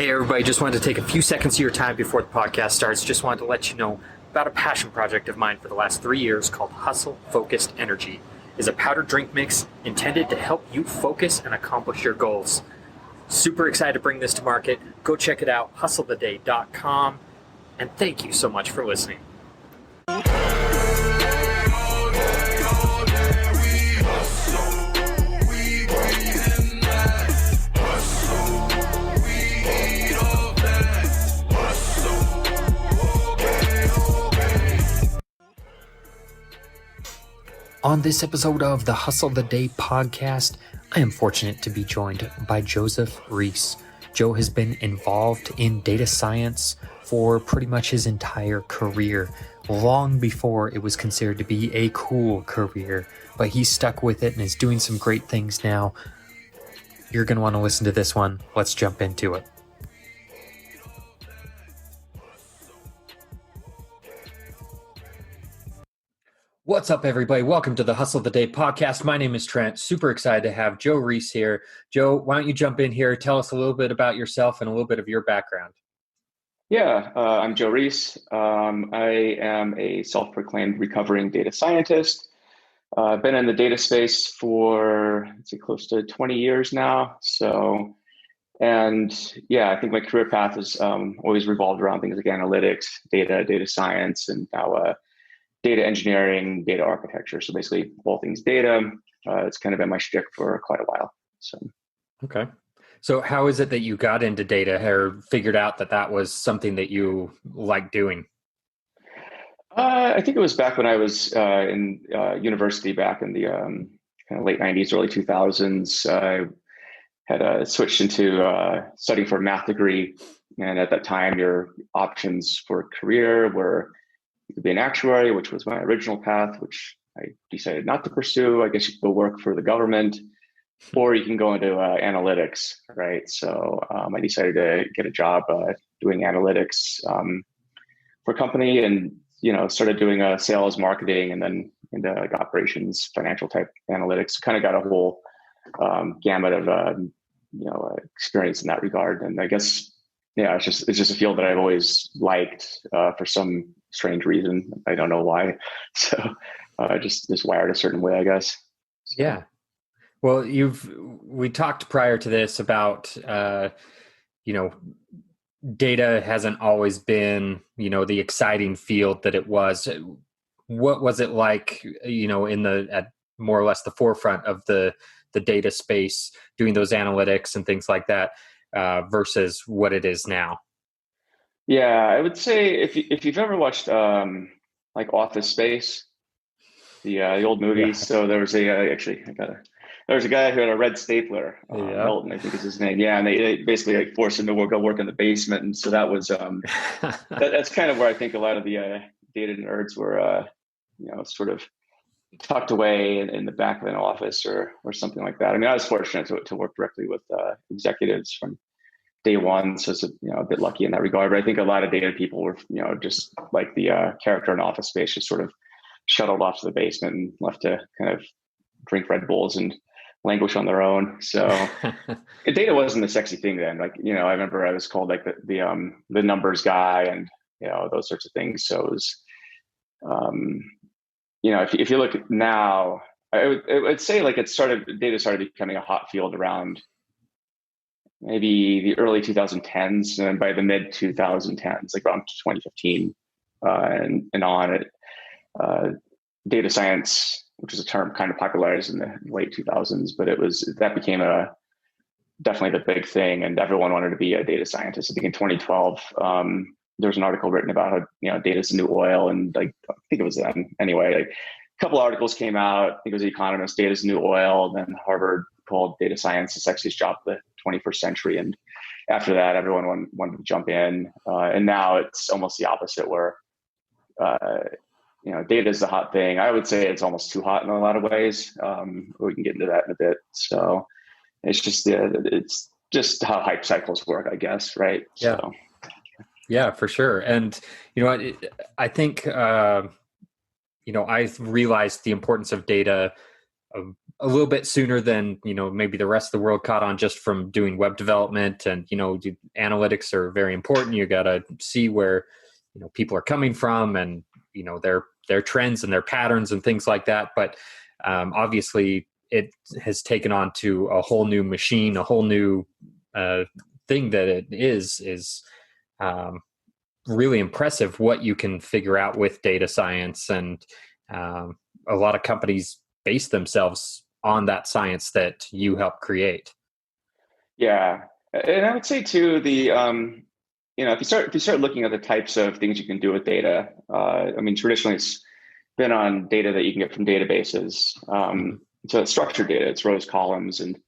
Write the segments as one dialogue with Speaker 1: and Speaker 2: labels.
Speaker 1: Hey everybody, just wanted to take a few seconds of your time before the podcast starts. Just wanted to let you know about a passion project of mine for the last 3 years called Hustle Focused Energy. It's a powdered drink mix intended to help you focus and accomplish your goals. Super excited to bring this to market. Go check it out, hustletheday.com. And thank you so much for listening. On this episode of the Hustle the Day podcast, I am fortunate to be joined by Joe Reis. Joe has been involved in data science for pretty much his entire career, long before it was considered to be a cool career, but he's stuck with it and is doing some great things now. You're going to want to listen to this one. Let's jump into it. What's up, everybody? Welcome to the Hustle the Day podcast. My name is Trent. Super excited to have Joe Reis here. Joe, why don't you jump in here? Tell us a little bit about yourself and a little bit of your background.
Speaker 2: Yeah, I'm Joe Reis. I am a self-proclaimed recovering data scientist. I've been in the data space for close to 20 years now. I think my career path has always revolved around things like analytics, data science, and now data engineering, data architecture. So basically all things data. It's kind of been my shtick for quite a while.
Speaker 1: Okay. So how is it that you got into data or figured out that was something that you like doing?
Speaker 2: I think it was back when I was in university back in the kind of late 90s, early 2000s. I had switched into studying for a math degree. And at that time, your options for career were you could be an actuary, which was my original path, which I decided not to pursue. I guess you could go work for the government, or you can go into analytics, right? So I decided to get a job doing analytics for a company, and started doing sales, marketing, and then into like operations, financial type analytics. Kind of got a whole gamut of experience in that regard. And I guess it's just a field that I've always liked for some strange reason. I don't know why. So just wired a certain way, I guess. So.
Speaker 1: Yeah. Well, we talked prior to this about, data hasn't always been, the exciting field that it was. What was it like, at more or less the forefront of the data space, doing those analytics and things like that, versus what it is now?
Speaker 2: Yeah, I would say if you've ever watched like Office Space, the old movies. Yeah. So there was there was a guy who had a red stapler. Milton, I think is his name. Yeah, and they basically like forced him to go work in the basement, and so that was that's kind of where I think a lot of the data nerds were sort of tucked away in the back of an office or something like that. I mean, I was fortunate to work directly with executives from day one, so it's a bit lucky in that regard. But I think a lot of data people were just like the character in Office Space, just sort of shuttled off to the basement and left to kind of drink Red Bulls and languish on their own. So data wasn't the sexy thing then. Like I remember I was called like the numbers guy and those sorts of things. So it was if you look at now, I would say like data started becoming a hot field around maybe the early 2010s, and by the mid 2010s, like around 2015 and on it, data science, which is a term kind of popularized in the late 2000s, but that became definitely the big thing, and everyone wanted to be a data scientist. I think in 2012, there was an article written about how data is the new oil, and like I think it was then anyway. Like a couple articles came out. I think it was The Economist, data is the new oil. Then Harvard called data science the sexiest job of the 21st century, and after that, everyone wanted to jump in. And now it's almost the opposite, where data is the hot thing. I would say it's almost too hot in a lot of ways. We can get into that in a bit. So it's just how hype cycles work, I guess, right?
Speaker 1: Yeah. So. Yeah, for sure. And I think I've realized the importance of data a, a little bit sooner than, maybe the rest of the world caught on just from doing web development. And, analytics are very important. You got to see where, people are coming from and, their trends and their patterns and things like that. But obviously it has taken on to a whole new machine, a whole new thing that it is really impressive what you can figure out with data science. And a lot of companies base themselves on that science that you help create.
Speaker 2: Yeah. And I would say too, if you start looking at the types of things you can do with data, traditionally it's been on data that you can get from databases. So it's structured data, it's rows, columns, and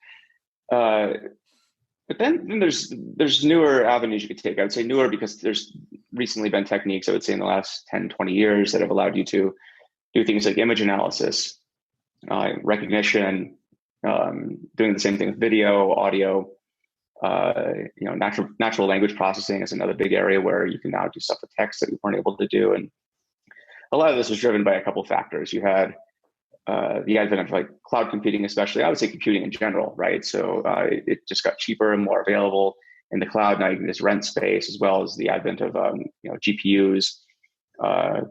Speaker 2: but then there's newer avenues you could take. I would say newer because there's recently been techniques, I would say in the last 10, 20 years that have allowed you to do things like image analysis, recognition, doing the same thing with video, audio, natural language processing is another big area where you can now do stuff with text that you weren't able to do. And a lot of this was driven by a couple of factors. You had the advent of like cloud computing, especially. I would say computing in general, right? So it just got cheaper and more available in the cloud. Now you can just rent space, as well as the advent of GPUs,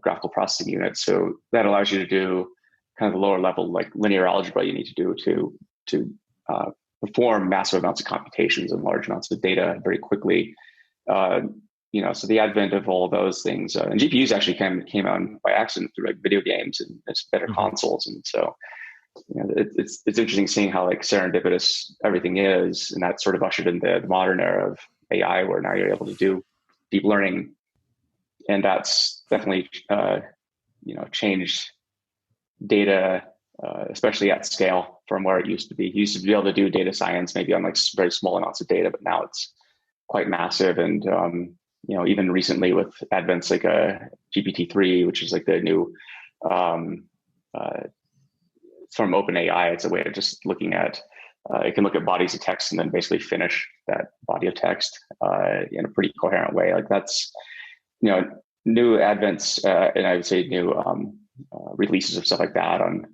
Speaker 2: graphical processing units. So that allows you to do kind of the lower level, like linear algebra you need to do to perform massive amounts of computations and large amounts of data very quickly. So the advent of all of those things, and GPUs actually came on by accident through like video games and it's better consoles. And so, it's interesting seeing how like serendipitous everything is, and that sort of ushered in the modern era of AI, where now you're able to do deep learning, and that's definitely changed data, especially at scale from where it used to be. You used to be able to do data science maybe on like very small amounts of data, but now it's quite massive. And even recently with advents like GPT-3, which is like the new from OpenAI, it's a way of just looking at, it can look at bodies of text and then basically finish that body of text in a pretty coherent way. Like that's, new advents, and I would say new releases of stuff like that on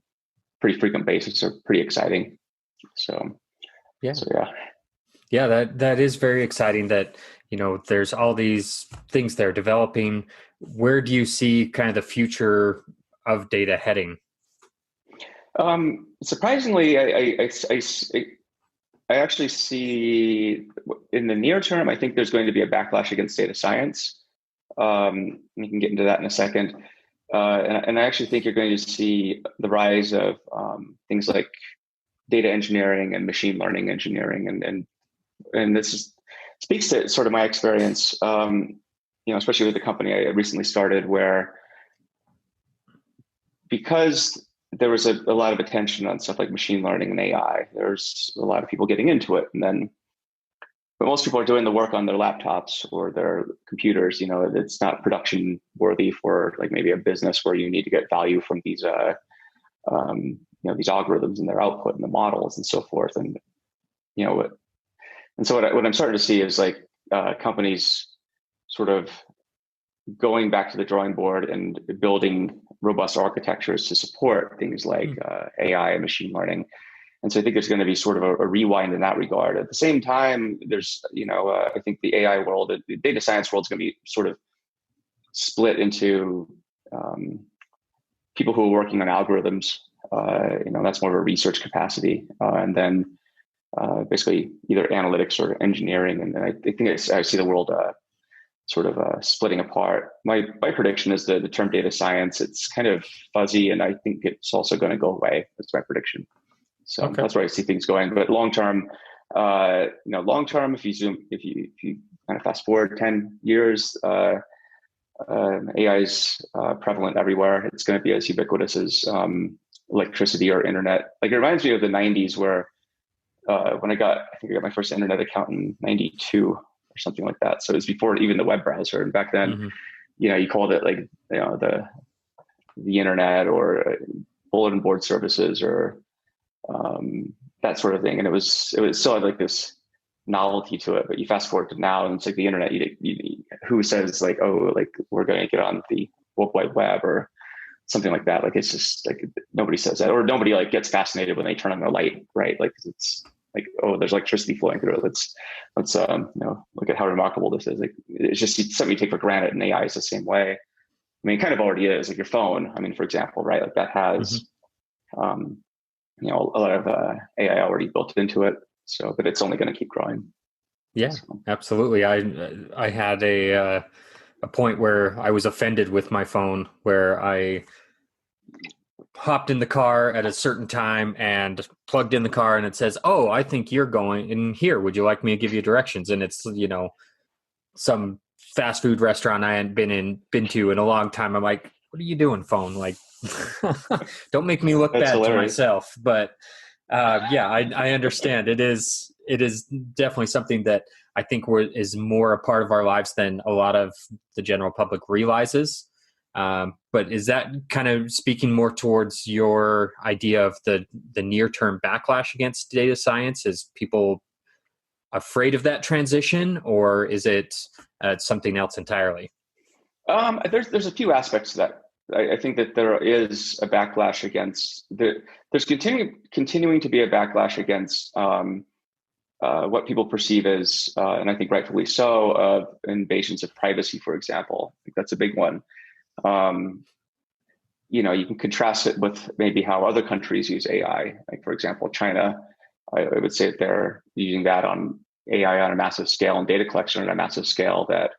Speaker 2: pretty frequent basis are pretty exciting. So yeah.
Speaker 1: Yeah, that is very exciting that, there's all these things they're developing. Where do you see kind of the future of data heading?
Speaker 2: Surprisingly, I actually see in the near term, I think there's going to be a backlash against data science. We can get into that in a second. And I actually think you're going to see the rise of things like data engineering and machine learning engineering, and this speaks to sort of my experience, especially with the company I recently started, where because there was a lot of attention on stuff like machine learning and AI, there's a lot of people getting into it, but most people are doing the work on their laptops or their computers. It's not production worthy for like maybe a business where you need to get value from these, these algorithms and their output and the models and so forth. And, so what I'm starting to see is like companies sort of going back to the drawing board and building robust architectures to support things like AI and machine learning. And so I think there's going to be sort of a rewind in that regard. At the same time, there's, I think the AI world, the data science world is going to be sort of split into people who are working on algorithms. That's more of a research capacity. And then basically either analytics or engineering. And then I think I see the world sort of splitting apart. My prediction is that the term data science, it's kind of fuzzy, and I think it's also going to go away. That's my prediction. So That's where I see things going. But long term, if you kind of fast forward 10 years, AI is prevalent everywhere. It's going to be as ubiquitous as electricity or internet. Like it reminds me of the 90s where when I got my first internet account in 92 or something like that. So it was before even the web browser. And back then, you called it like, the internet or bulletin board services or that sort of thing. And it still had like this novelty to it, but you fast forward to now and it's like the internet, who says like, oh, like we're going to get on the World Wide Web or something like that. Like, it's just like, nobody says that, or nobody like gets fascinated when they turn on their light, right? Like, it's like, oh, there's electricity flowing through it. Let's look at how remarkable this is. Like, it's just something you take for granted, and AI is the same way. I mean, it kind of already is. Like your phone, I mean, for example, right? Like that has, a lot of AI already built into it. So, but it's only going to keep growing.
Speaker 1: Yeah, absolutely. I had a point where I was offended with my phone, where I hopped in the car at a certain time and plugged in the car, and it says, "Oh, I think you're going in here. Would you like me to give you directions?" And it's, some fast food restaurant I hadn't been to in a long time. I'm like, "What are you doing, phone? Like, don't make me look
Speaker 2: That's
Speaker 1: bad
Speaker 2: hilarious.
Speaker 1: to myself." But I understand. It is definitely something that I think is more a part of our lives than a lot of the general public realizes. But is that kind of speaking more towards your idea of the near-term backlash against data science? Is people afraid of that transition, or is it something else entirely?
Speaker 2: There's a few aspects to that. I think that there is a backlash against there's continuing to be a backlash against what people perceive as, and I think rightfully so, invasions of privacy, for example. I think that's a big one. You can contrast it with maybe how other countries use AI. Like, for example, China, I would say that they're using that on AI on a massive scale and data collection on a massive scale that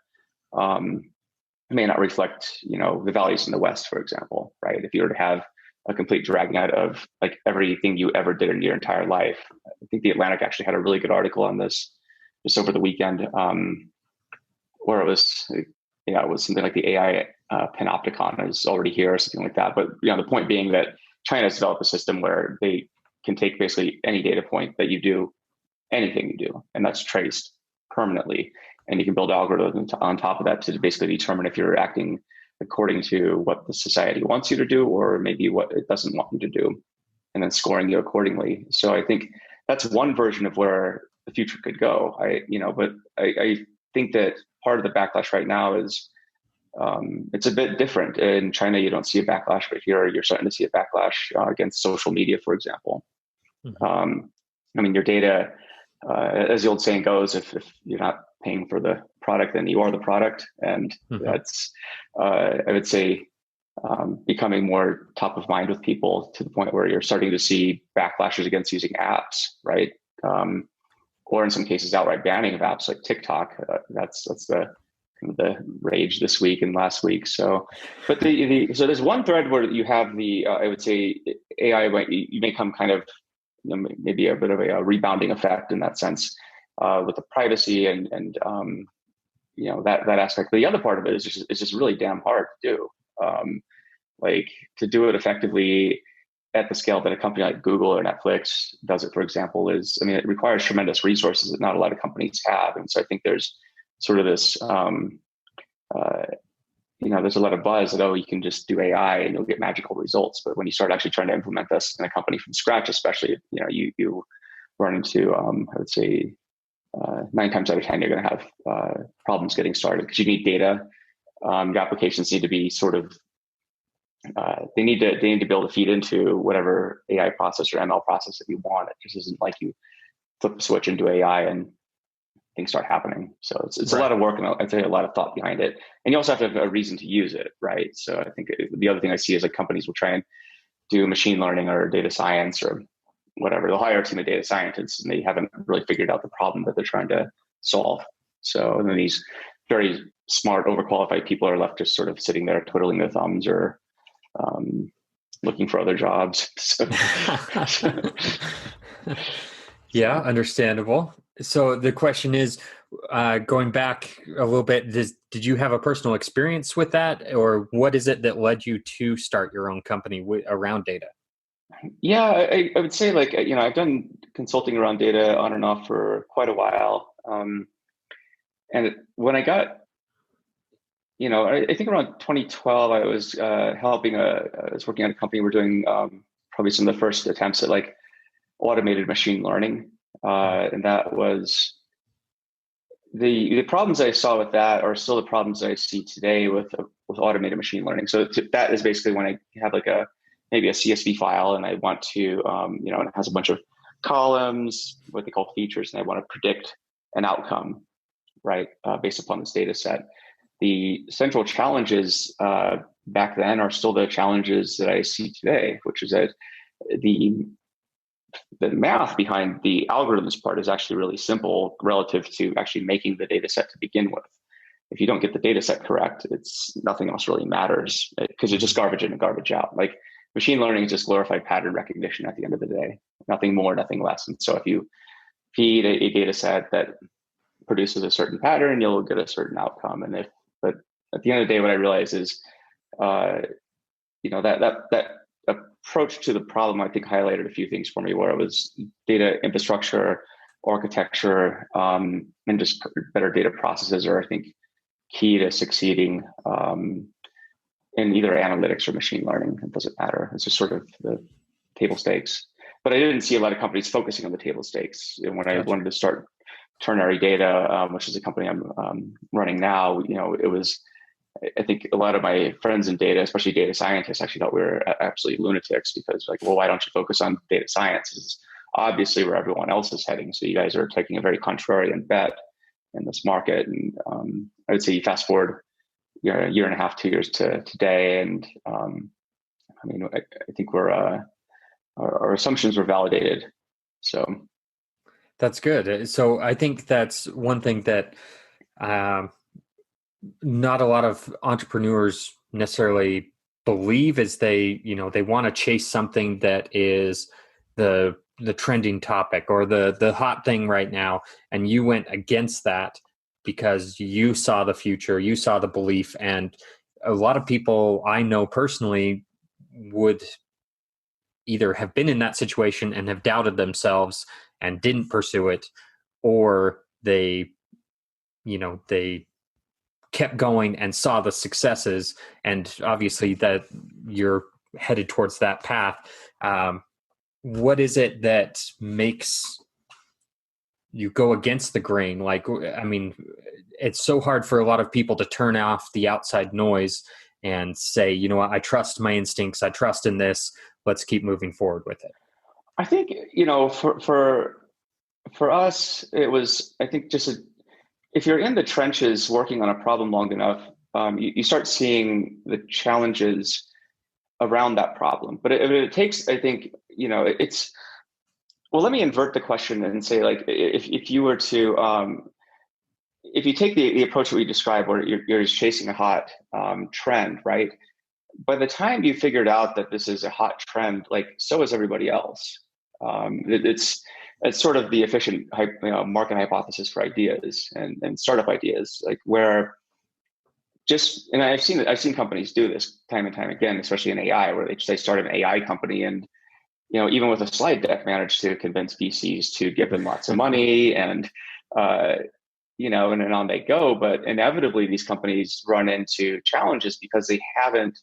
Speaker 2: may not reflect, the values in the West, for example, right? If you were to have a complete dragnet of like everything you ever did in your entire life. I think The Atlantic actually had a really good article on this just over the weekend, where it was something like the AI panopticon is already here or something like that. But the point being that China has developed a system where they can take basically any data point that you do, anything you do, and that's traced permanently. And you can build algorithms on top of that to basically determine if you're acting according to what the society wants you to do, or maybe what it doesn't want you to do, and then scoring you accordingly. So I think that's one version of where the future could go. But I think that part of the backlash right now is it's a bit different. In China, you don't see a backlash, but here you're starting to see a backlash against social media, for example. Your data, as the old saying goes, if you're not paying for the product, then you are the product. And that's, I would say, becoming more top of mind with people, to the point where you're starting to see backlashes against using apps, right? Or in some cases, outright banning of apps like TikTok. That's the rage this week and last week. So, but so there's one thread where you have I would say AI, you may come kind of, maybe a bit of a rebounding effect in that sense, with the privacy and that aspect. But the other part of it is just really damn hard to do. Like, to do it effectively at the scale that a company like Google or Netflix does it, for example, it requires tremendous resources that not a lot of companies have. And so I think there's sort of this, there's a lot of buzz that, you can just do AI and you'll get magical results. But when you start actually trying to implement this in a company from scratch, especially, you run into, I would say, 9 times out of 10, you're going to have problems getting started, because you need data. Your applications need to be sort of, they need to be able to feed into whatever AI process or ML process that you want. It just isn't like you flip the switch into AI and things start happening. So it's right. A lot of work, and I'd say a lot of thought behind it. And you also have to have a reason to use it, right? So I think the other thing I see is like companies will try and do machine learning or data science or whatever. They'll hire a team of data scientists, and they haven't really figured out the problem that they're trying to solve. So then these very smart, overqualified people are left just sort of sitting there twiddling their thumbs or looking for other jobs.
Speaker 1: Yeah, understandable. So the question is, going back a little bit, did you have a personal experience with that, or what is it that led you to start your own company around data?
Speaker 2: Yeah, I would say, like, I've done consulting around data on and off for quite a while. And when I got, I think around 2012, I was I was working at a company. We're doing probably some of the first attempts at like automated machine learning. And that was, the problems I saw with that are still the problems I see today with automated machine learning. So that is basically when I have like maybe a CSV file and I want to and it has a bunch of columns, what they call features, and I want to predict an outcome, right, based upon this data set. The central challenges back then are still the challenges that I see today, which is that the math behind the algorithms part is actually really simple relative to actually making the data set to begin with. If you don't get the data set correct, it's nothing else really matters because it's just garbage in and garbage out. Like machine learning is just glorified pattern recognition at the end of the day, nothing more, nothing less. And so if you feed a data set that produces a certain pattern, you'll get a certain outcome. But at the end of the day, what I realize is, that approach to the problem, I think highlighted a few things for me where it was data infrastructure, architecture, and just better data processes are, I think, key to succeeding in either analytics or machine learning. It doesn't matter. It's just sort of the table stakes. But I didn't see a lot of companies focusing on the table stakes. And when I wanted to start Ternary Data, which is a company I'm running now, it was, I think a lot of my friends in data, especially data scientists, actually thought we were absolutely lunatics because like, well, why don't you focus on data science? It's obviously where everyone else is heading. So you guys are taking a very contrarian bet in this market. And I would say you fast forward a year and a half, 2 years to today. And I think our assumptions were validated. So
Speaker 1: that's good. So I think that's one thing that not a lot of entrepreneurs necessarily believe is they want to chase something that is the trending topic or the hot thing right now. And you went against that because you saw the future, you saw the belief. And a lot of people I know personally would either have been in that situation and have doubted themselves and didn't pursue it, or they kept going and saw the successes. And obviously that you're headed towards that path. What is it that makes you go against the grain? Like, I mean, it's so hard for a lot of people to turn off the outside noise and say, you know what, I trust my instincts. I trust in this. Let's keep moving forward with it.
Speaker 2: I think, for us, it was, I think if you're in the trenches working on a problem long enough, you start seeing the challenges around that problem. But it takes, I think, well, let me invert the question and say, like, if you were to, if you take the approach that we described where you're just chasing a hot trend, right? By the time you figured out that this is a hot trend, like, so is everybody else. It's sort of the efficient market hypothesis for ideas and startup ideas, like where and I've seen companies do this time and time again, especially in AI, where they start an AI company and, even with a slide deck, manage to convince VCs to give them lots of money and, and on they go. But inevitably these companies run into challenges because they haven't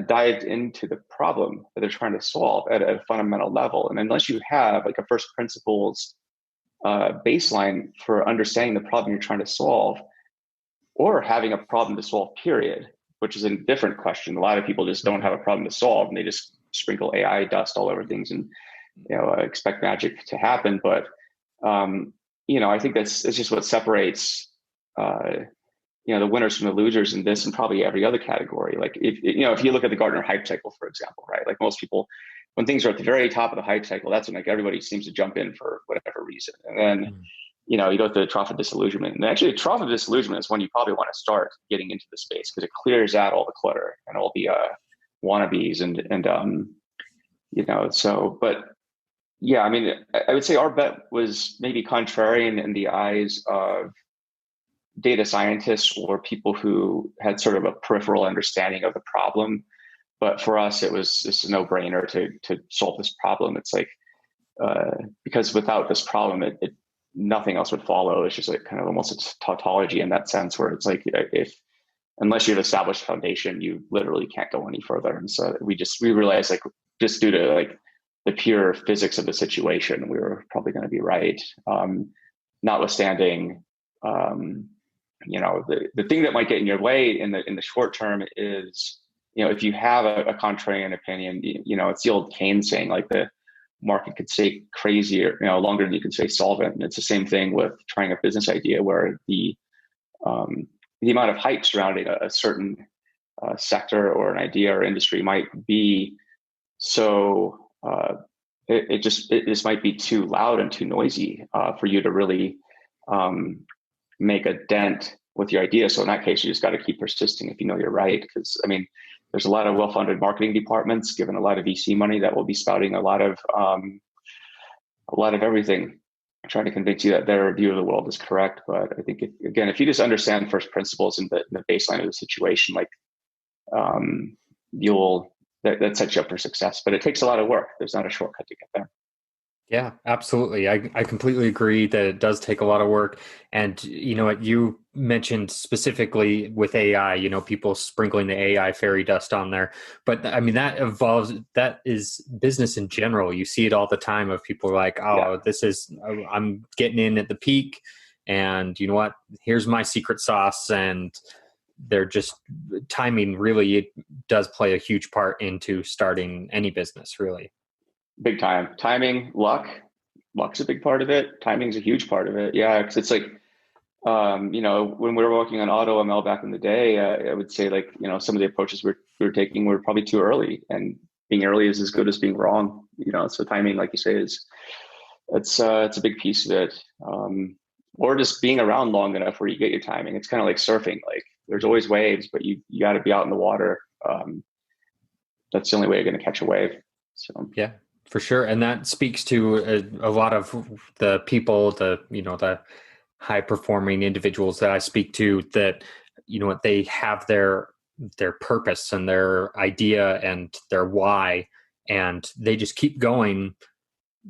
Speaker 2: dived into the problem that they're trying to solve at a fundamental level. And unless you have like a first principles baseline for understanding the problem you're trying to solve, or having a problem to solve, period, which is a different question. A lot of people just don't have a problem to solve and they just sprinkle AI dust all over things and expect magic to happen. But I think it's just what separates the winners from the losers in this and probably every other category. Like if you look at the Gartner hype cycle, for example, right? Like most people, when things are at the very top of the hype cycle, that's when like everybody seems to jump in for whatever reason. And then, you go through the trough of disillusionment. And actually the trough of disillusionment is when you probably want to start getting into the space because it clears out all the clutter and all the wannabes but yeah, I mean, I would say our bet was maybe contrarian in the eyes of data scientists or people who had sort of a peripheral understanding of the problem. But for us, it was just a no-brainer to solve this problem. It's like, because without this problem, nothing else would follow. It's just like kind of almost a tautology in that sense where it's like, unless you have established foundation, you literally can't go any further. And so we realized, like, just due to like the pure physics of the situation, we were probably going to be right. notwithstanding, the thing that might get in your way in the short term is, if you have a contrarian opinion, it's the old Keynes saying, like, the market could stay crazy, longer than you can stay solvent. And it's the same thing with trying a business idea, where the amount of hype surrounding a certain sector or an idea or industry might be so it just might be too loud and too noisy for you to really make a dent with your idea. So in that case, you just got to keep persisting if you know you're right. Because there's a lot of well-funded marketing departments given a lot of VC money that will be spouting a lot of everything, trying to convince you that their view of the world is correct. But I think if you just understand first principles and the baseline of the situation, like that sets you up for success. But it takes a lot of work. There's not a shortcut to get there.
Speaker 1: Yeah, absolutely. I completely agree that it does take a lot of work. And what you mentioned specifically with AI, people sprinkling the AI fairy dust on there. But that evolves, that is business in general. You see it all the time of people like, I'm getting in at the peak, and you know what, here's my secret sauce. And they're just, timing really, it does play a huge part into starting any business, really.
Speaker 2: Big time. Timing, luck's a big part of it. Timing's a huge part of it. Yeah. Cause it's like, when we were working on auto ML back in the day, I would say, like, some of the approaches we were taking were probably too early, and being early is as good as being wrong, so timing, like you say, it's a big piece of it. Or just being around long enough where you get your timing. It's kind of like surfing. Like, there's always waves, but you got to be out in the water. That's the only way you're going to catch a wave. So,
Speaker 1: yeah. For sure. And that speaks to a lot of the people, the high performing individuals that I speak to, that, they have their purpose and their idea and their why, and they just keep going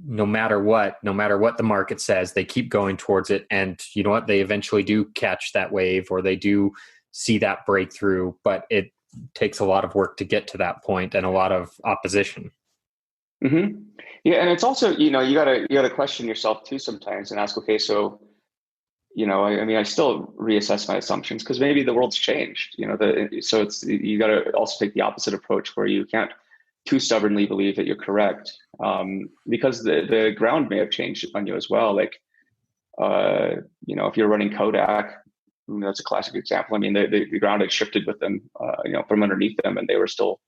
Speaker 1: no matter what the market says. They keep going towards it. And you know what, they eventually do catch that wave, or they do see that breakthrough, but it takes a lot of work to get to that point and a lot of opposition.
Speaker 2: Mm-hmm. Yeah, and it's also, you gotta question yourself too sometimes and ask, okay, so, I still reassess my assumptions, because maybe the world's changed. So you gotta also take the opposite approach, where you can't too stubbornly believe that you're correct, because the ground may have changed on you as well. Like, if you're running Kodak, that's a classic example. The ground had shifted with them, from underneath them, and they were still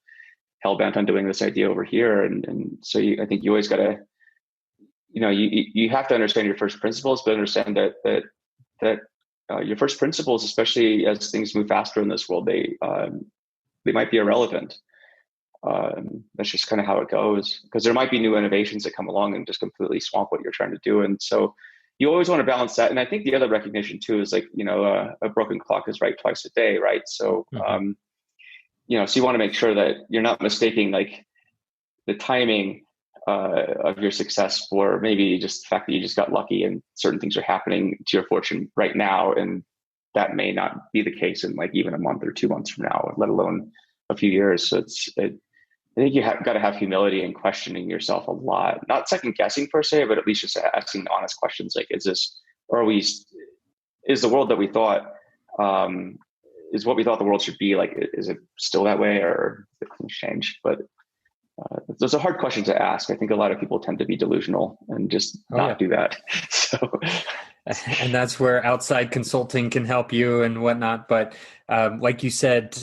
Speaker 2: hell bent on doing this idea over here. And so I think you always got to, you have to understand your first principles, but understand that your first principles, especially as things move faster in this world, they might be irrelevant. That's just kind of how it goes, because there might be new innovations that come along and just completely swamp what you're trying to do. And so you always want to balance that. And I think the other recognition too is, like, a broken clock is right twice a day, right? So,
Speaker 1: Mm-hmm.
Speaker 2: So you want to make sure that you're not mistaking, like, the timing of your success for maybe just the fact that you just got lucky and certain things are happening to your fortune right now. And that may not be the case in, like, even a month or 2 months from now, let alone a few years. So I think you got to have humility and questioning yourself a lot, not second guessing per se, but at least just asking honest questions. Like, is the world that we thought, is what we thought the world should be like, is it still that way, or have things changed? But those are hard questions to ask. I think a lot of people tend to be delusional and just do that. So,
Speaker 1: and that's where outside consulting can help you and whatnot. But like you said,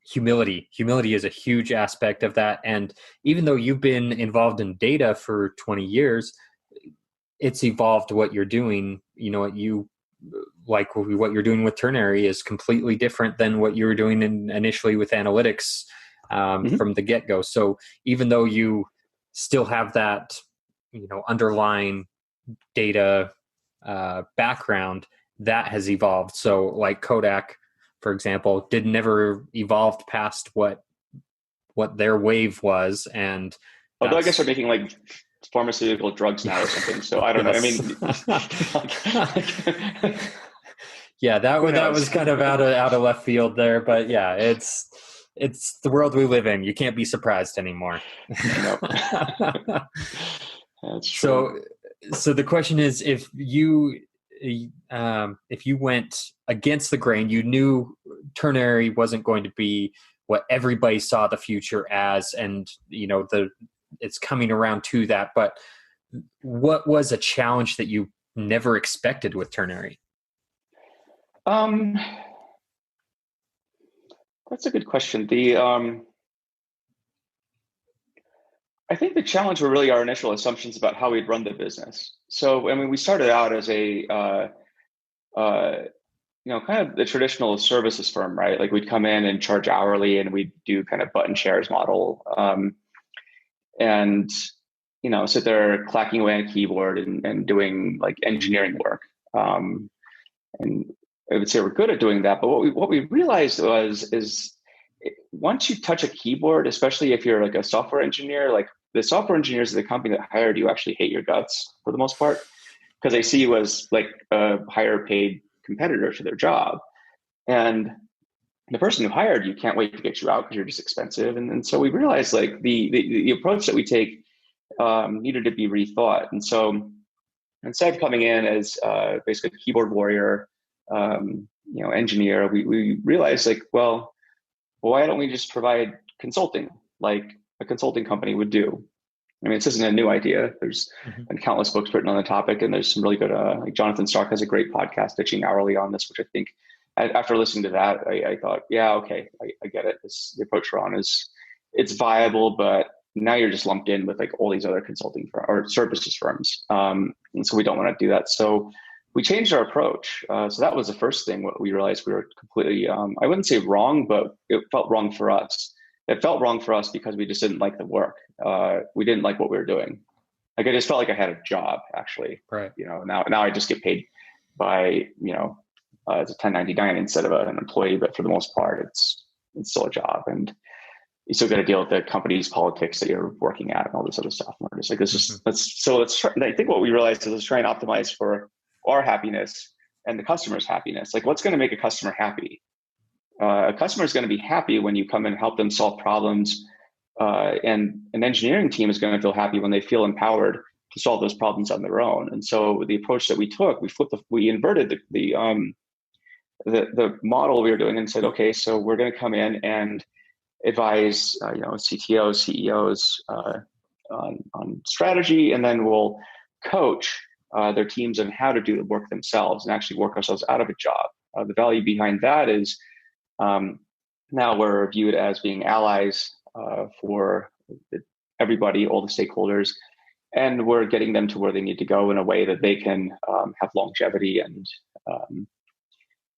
Speaker 1: humility is a huge aspect of that. And even though you've been involved in data for 20 years, it's evolved what you're doing. Like what you're doing with Ternary is completely different than what you were doing initially with analytics from the get-go. So even though you still have that, underlying data background, that has evolved. So like Kodak, for example, never evolved past what their wave was. And
Speaker 2: although I guess they're making, like, pharmaceutical drugs now or something. So I don't know.
Speaker 1: Yeah, that was kind of out of left field there, but yeah, it's the world we live in. You can't be surprised anymore.
Speaker 2: Nope. That's true.
Speaker 1: So So the question is, if you went against the grain, you knew Ternary wasn't going to be what everybody saw the future as, and it's coming around to that. But what was a challenge that you never expected with Ternary?
Speaker 2: That's a good question. I think the challenge were really our initial assumptions about how we'd run the business. So, I mean, we started out as a, kind of the traditional services firm, right? Like we'd come in and charge hourly, and we'd do kind of button shares model, and sit there clacking away on a keyboard and doing like engineering work. And I would say we're good at doing that, but what we realized is once you touch a keyboard, especially if you're like a software engineer, like the software engineers of the company that hired you actually hate your guts for the most part, because they see you as like a higher paid competitor to their job. And the person who hired you can't wait to get you out because you're just expensive. And so we realized like the approach that we take needed to be rethought. And so instead of coming in as basically a keyboard warrior, engineer, we realized like, well, why don't we just provide consulting like a consulting company would do? I mean, this isn't a new idea. There's been countless books written on the topic, and there's some really good, like Jonathan Stark has a great podcast pitching hourly on this, which I think after listening to that, I thought, yeah, okay, I get it. The approach we're on it's viable, but now you're just lumped in with like all these other consulting or services firms. And so we don't want to do that. So we changed our approach. So that was the first thing. What we realized we were completely, I wouldn't say wrong, but it felt wrong for us. It felt wrong for us because we just didn't like the work. We didn't like what we were doing. Like I just felt like I had a job actually.
Speaker 1: Right.
Speaker 2: Now I just get paid by, as a 1099 instead of an employee, but for the most part, it's still a job. And you still got to deal with the company's politics that you're working at and all this other stuff. And we're just like, let's try. I think what we realized is let's try and optimize for our happiness and the customer's happiness. Like what's going to make a customer happy? A customer is going to be happy when you come and help them solve problems. And an engineering team is going to feel happy when they feel empowered to solve those problems on their own. And so the approach that we took, we inverted the model we were doing and said, okay, so we're going to come in and advise, CTOs, CEOs on strategy, and then we'll coach their teams on how to do the work themselves and actually work ourselves out of a job. The value behind that is now we're viewed as being allies for everybody, all the stakeholders, and we're getting them to where they need to go in a way that they can have longevity and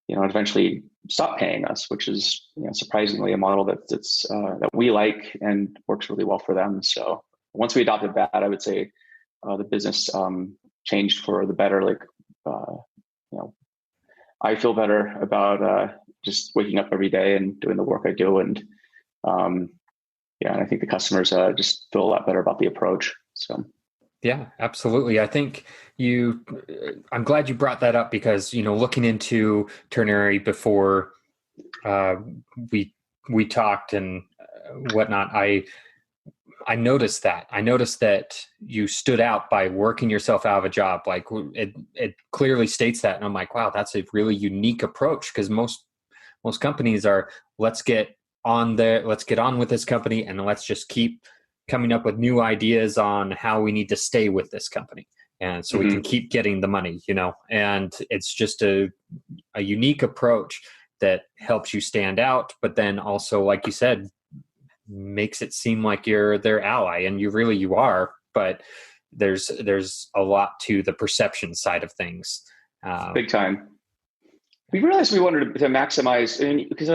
Speaker 2: eventually stop paying us, which is surprisingly a model that we like and works really well for them. So once we adopted that, I would say the business changed for the better. Like I feel better about just waking up every day and doing the work I do, and and I think the customers just feel a lot better about the approach. So.
Speaker 1: Yeah, absolutely. I think I'm glad you brought that up because, looking into Ternary before we talked and whatnot, I noticed that. I noticed that you stood out by working yourself out of a job. Like it clearly states that. And I'm like, wow, that's a really unique approach, because most companies are, let's get on with this company and let's just keep coming up with new ideas on how we need to stay with this company. And so we can keep getting the money, and it's just a unique approach that helps you stand out, but then also, like you said, makes it seem like you're their ally, and you are, but there's a lot to the perception side of things.
Speaker 2: Big time. We realized we wanted to maximize, because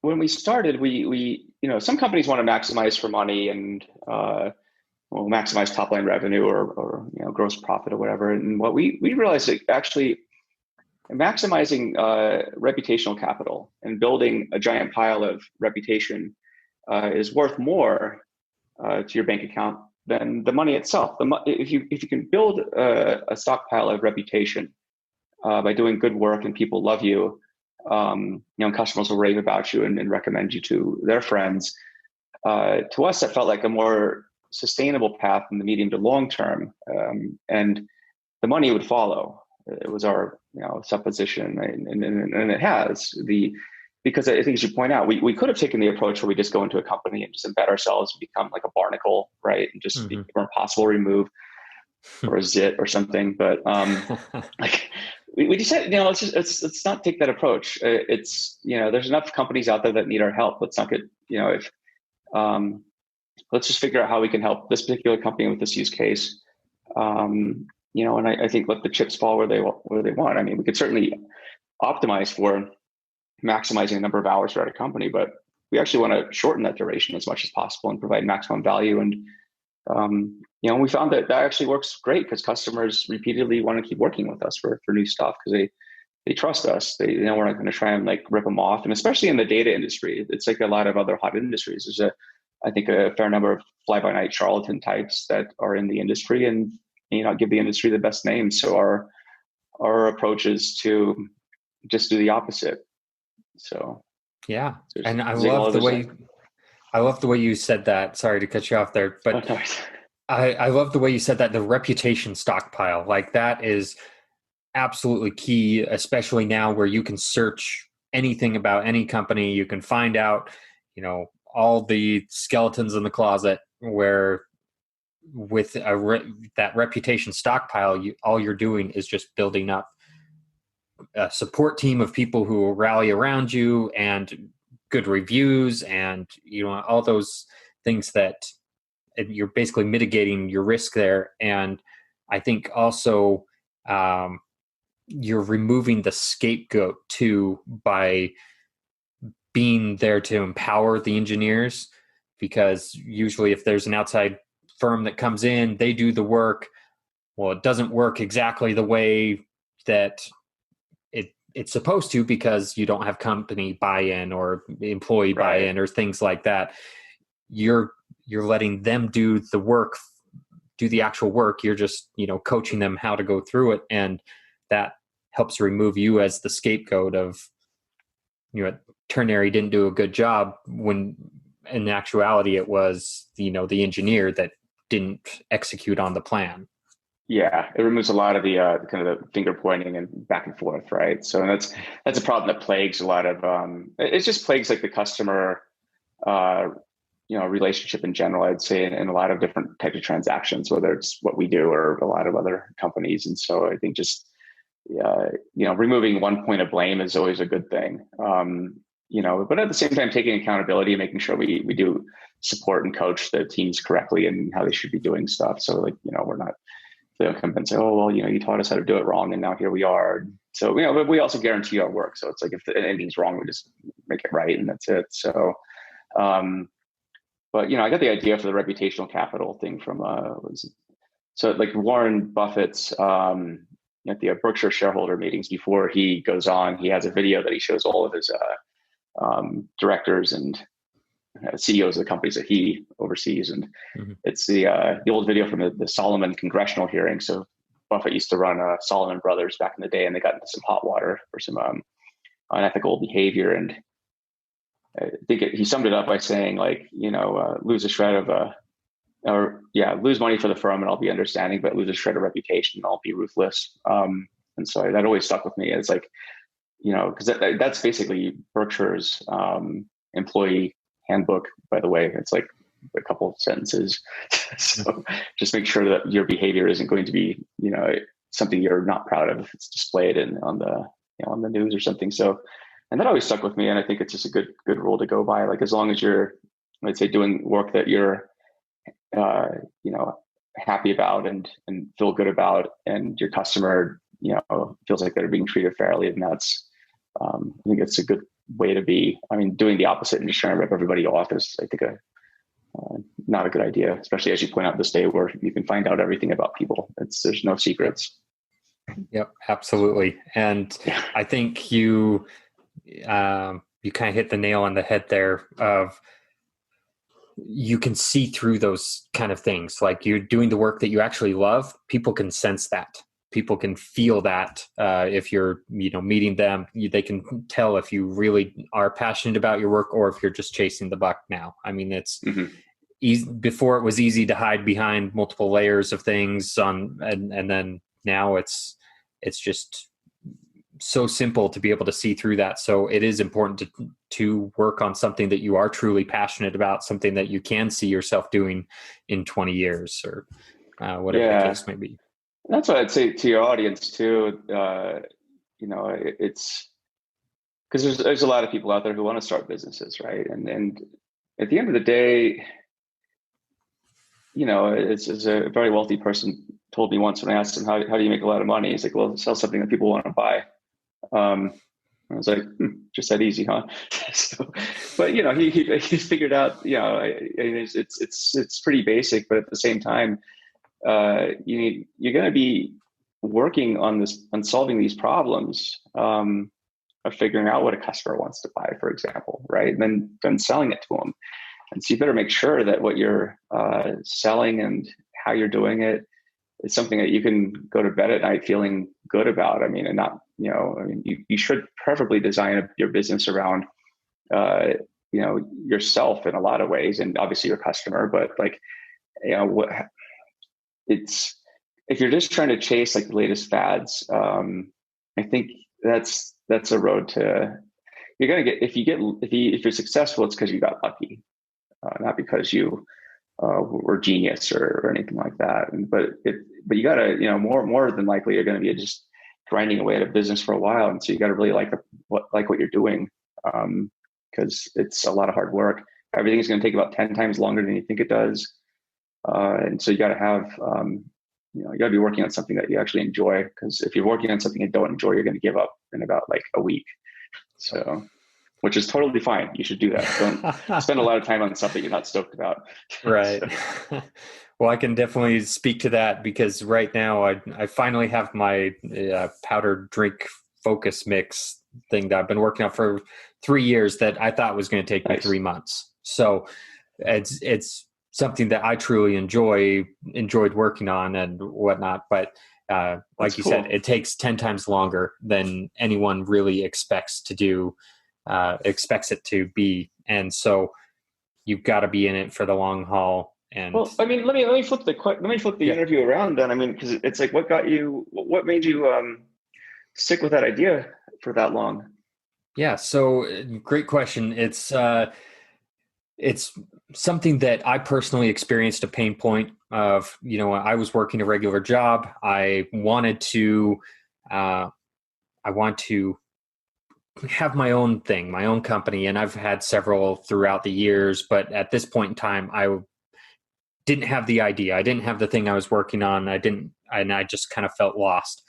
Speaker 2: when we started, we some companies want to maximize for money and maximize top line revenue or gross profit or whatever. And what we realized that actually maximizing reputational capital and building a giant pile of reputation is worth more to your bank account than the money itself. If you can build a stockpile of reputation by doing good work and people love you, customers will rave about you and recommend you to their friends. To us, that felt like a more sustainable path in the medium to long term, and the money would follow. It was our supposition, and it has because I think, as you point out, we could have taken the approach where we just go into a company and just embed ourselves and become like a barnacle, right, and just be impossible to remove, or a zit or something. But like we decided, let's not take that approach. It's there's enough companies out there that need our help. Let's not get if let's just figure out how we can help this particular company with this use case. And I think let the chips fall where they want. I mean, we could certainly optimize for maximizing the number of hours for our company, but we actually want to shorten that duration as much as possible and provide maximum value. And we found that actually works great because customers repeatedly want to keep working with us for new stuff because they trust us. They know we're not going to try and like rip them off. And especially in the data industry, it's like a lot of other hot industries. There's I think a fair number of fly-by-night charlatan types that are in the industry and give the industry the best name. So our approach is to just do the opposite. So
Speaker 1: yeah, and I love the way you said that. Sorry to cut you off there, but I love the way you said that. The reputation stockpile, like that, is absolutely key, especially now where you can search anything about any company. You can find out, all the skeletons in the closet. Where with that reputation stockpile, all you're doing is just building up a support team of people who will rally around you and good reviews and all those things that you're basically mitigating your risk there. And I think also you're removing the scapegoat too by being there to empower the engineers, because usually if there's an outside firm that comes in, they do the work. Well, it doesn't work exactly the way that it's supposed to because you don't have company buy-in or employee buy-in or things like that. You're letting them do the work, do the actual work. You're just, coaching them how to go through it. And that helps remove you as the scapegoat of, Ternary didn't do a good job, when in actuality it was, the engineer that didn't execute on the plan.
Speaker 2: Yeah, it removes a lot of the kind of the finger pointing and back and forth, right? So that's a problem that plagues a lot of it just plagues like the customer relationship in general, I'd say, in a lot of different types of transactions, whether it's what we do or a lot of other companies. And so I think just removing one point of blame is always a good thing. But at the same time, taking accountability and making sure we do support and coach the teams correctly and how they should be doing stuff. So we're not, they don't come and say, oh, well, you taught us how to do it wrong and now here we are. So, but we also guarantee our work. So it's like if anything's wrong, we just make it right and that's it. So, but I got the idea for the reputational capital thing from, like Warren Buffett's, at the Berkshire shareholder meetings, before he goes on, he has a video that he shows all of his directors and CEOs of the companies that he oversees. And it's the old video from the Solomon congressional hearing. So Buffett used to run Solomon Brothers back in the day, and they got into some hot water for some unethical behavior. And I think he summed it up by saying, lose a shred of lose money for the firm and I'll be understanding, but lose a shred of reputation and I'll be ruthless. And so that always stuck with me. It's like, because that's basically Berkshire's employee handbook, by the way. It's like a couple of sentences. So just make sure that your behavior isn't going to be, something you're not proud of. It's displayed on the news or something. So, and that always stuck with me. And I think it's just a good rule to go by. Like, as long as you're, I'd say, doing work that you're, happy about and feel good about, and your customer, feels like they're being treated fairly. And that's, I think it's a good way to be. I mean, doing the opposite and just trying to rip everybody off is, I think, not a good idea, especially as you point out this day where you can find out everything about people. There's no secrets.
Speaker 1: Yep, absolutely. And I think you kind of hit the nail on the head there of, you can see through those kind of things. Like, you're doing the work that you actually love. People can sense that. People can feel that. If you're, meeting them, they can tell if you really are passionate about your work or if you're just chasing the buck now. I mean, it's before it was easy to hide behind multiple layers of things and then now it's just so simple to be able to see through that. So it is important to work on something that you are truly passionate about, something that you can see yourself doing in 20 years or whatever the case may be.
Speaker 2: That's what I'd say to your audience too. It's because there's a lot of people out there who want to start businesses, right? And at the end of the day, it's a very wealthy person told me once when I asked him, how do you make a lot of money? He's like, well, sell something that people want to buy. I was like, just that easy, huh? So, but he figured out, it's pretty basic, but at the same time, you're going to be working on solving these problems, of figuring out what a customer wants to buy, for example, right? And then selling it to them. And so you better make sure that what you're selling and how you're doing it is something that you can go to bed at night feeling good about. I mean, and not, you should preferably design your business around, yourself in a lot of ways, and obviously your customer, but if you're just trying to chase like the latest fads, I think that's a road to, you're going to get, if you're successful, it's because you got lucky. Not because you were genius or anything like that. But you gotta, more than likely you're going to be just grinding away at a business for a while. And so you got to really like what you're doing, because it's a lot of hard work. Everything's going to take about 10 times longer than you think it does. And so you got to have, you got to be working on something that you actually enjoy. Because if you're working on something you don't enjoy, you're going to give up in about like a week. So, which is totally fine. You should do that. Don't spend a lot of time on something you're not stoked about.
Speaker 1: Right. Well, I can definitely speak to that because right now I finally have my powdered drink focus mix thing that I've been working on for 3 years that I thought was going to take me 3 months. So it's something that I truly enjoyed working on and whatnot. But like you said, it takes 10 times longer than anyone really expects it to be. And so you've got to be in it for the long haul. And
Speaker 2: well, I mean, let me flip the interview around then. I mean, because it's like, what made you stick with that idea for that long?
Speaker 1: Yeah. So great question. It's something that I personally experienced a pain point of, I was working a regular job. I want to have my own thing, my own company. And I've had several throughout the years, but at this point in time, I didn't have the idea. I didn't have the thing I was working on. And I just kind of felt lost.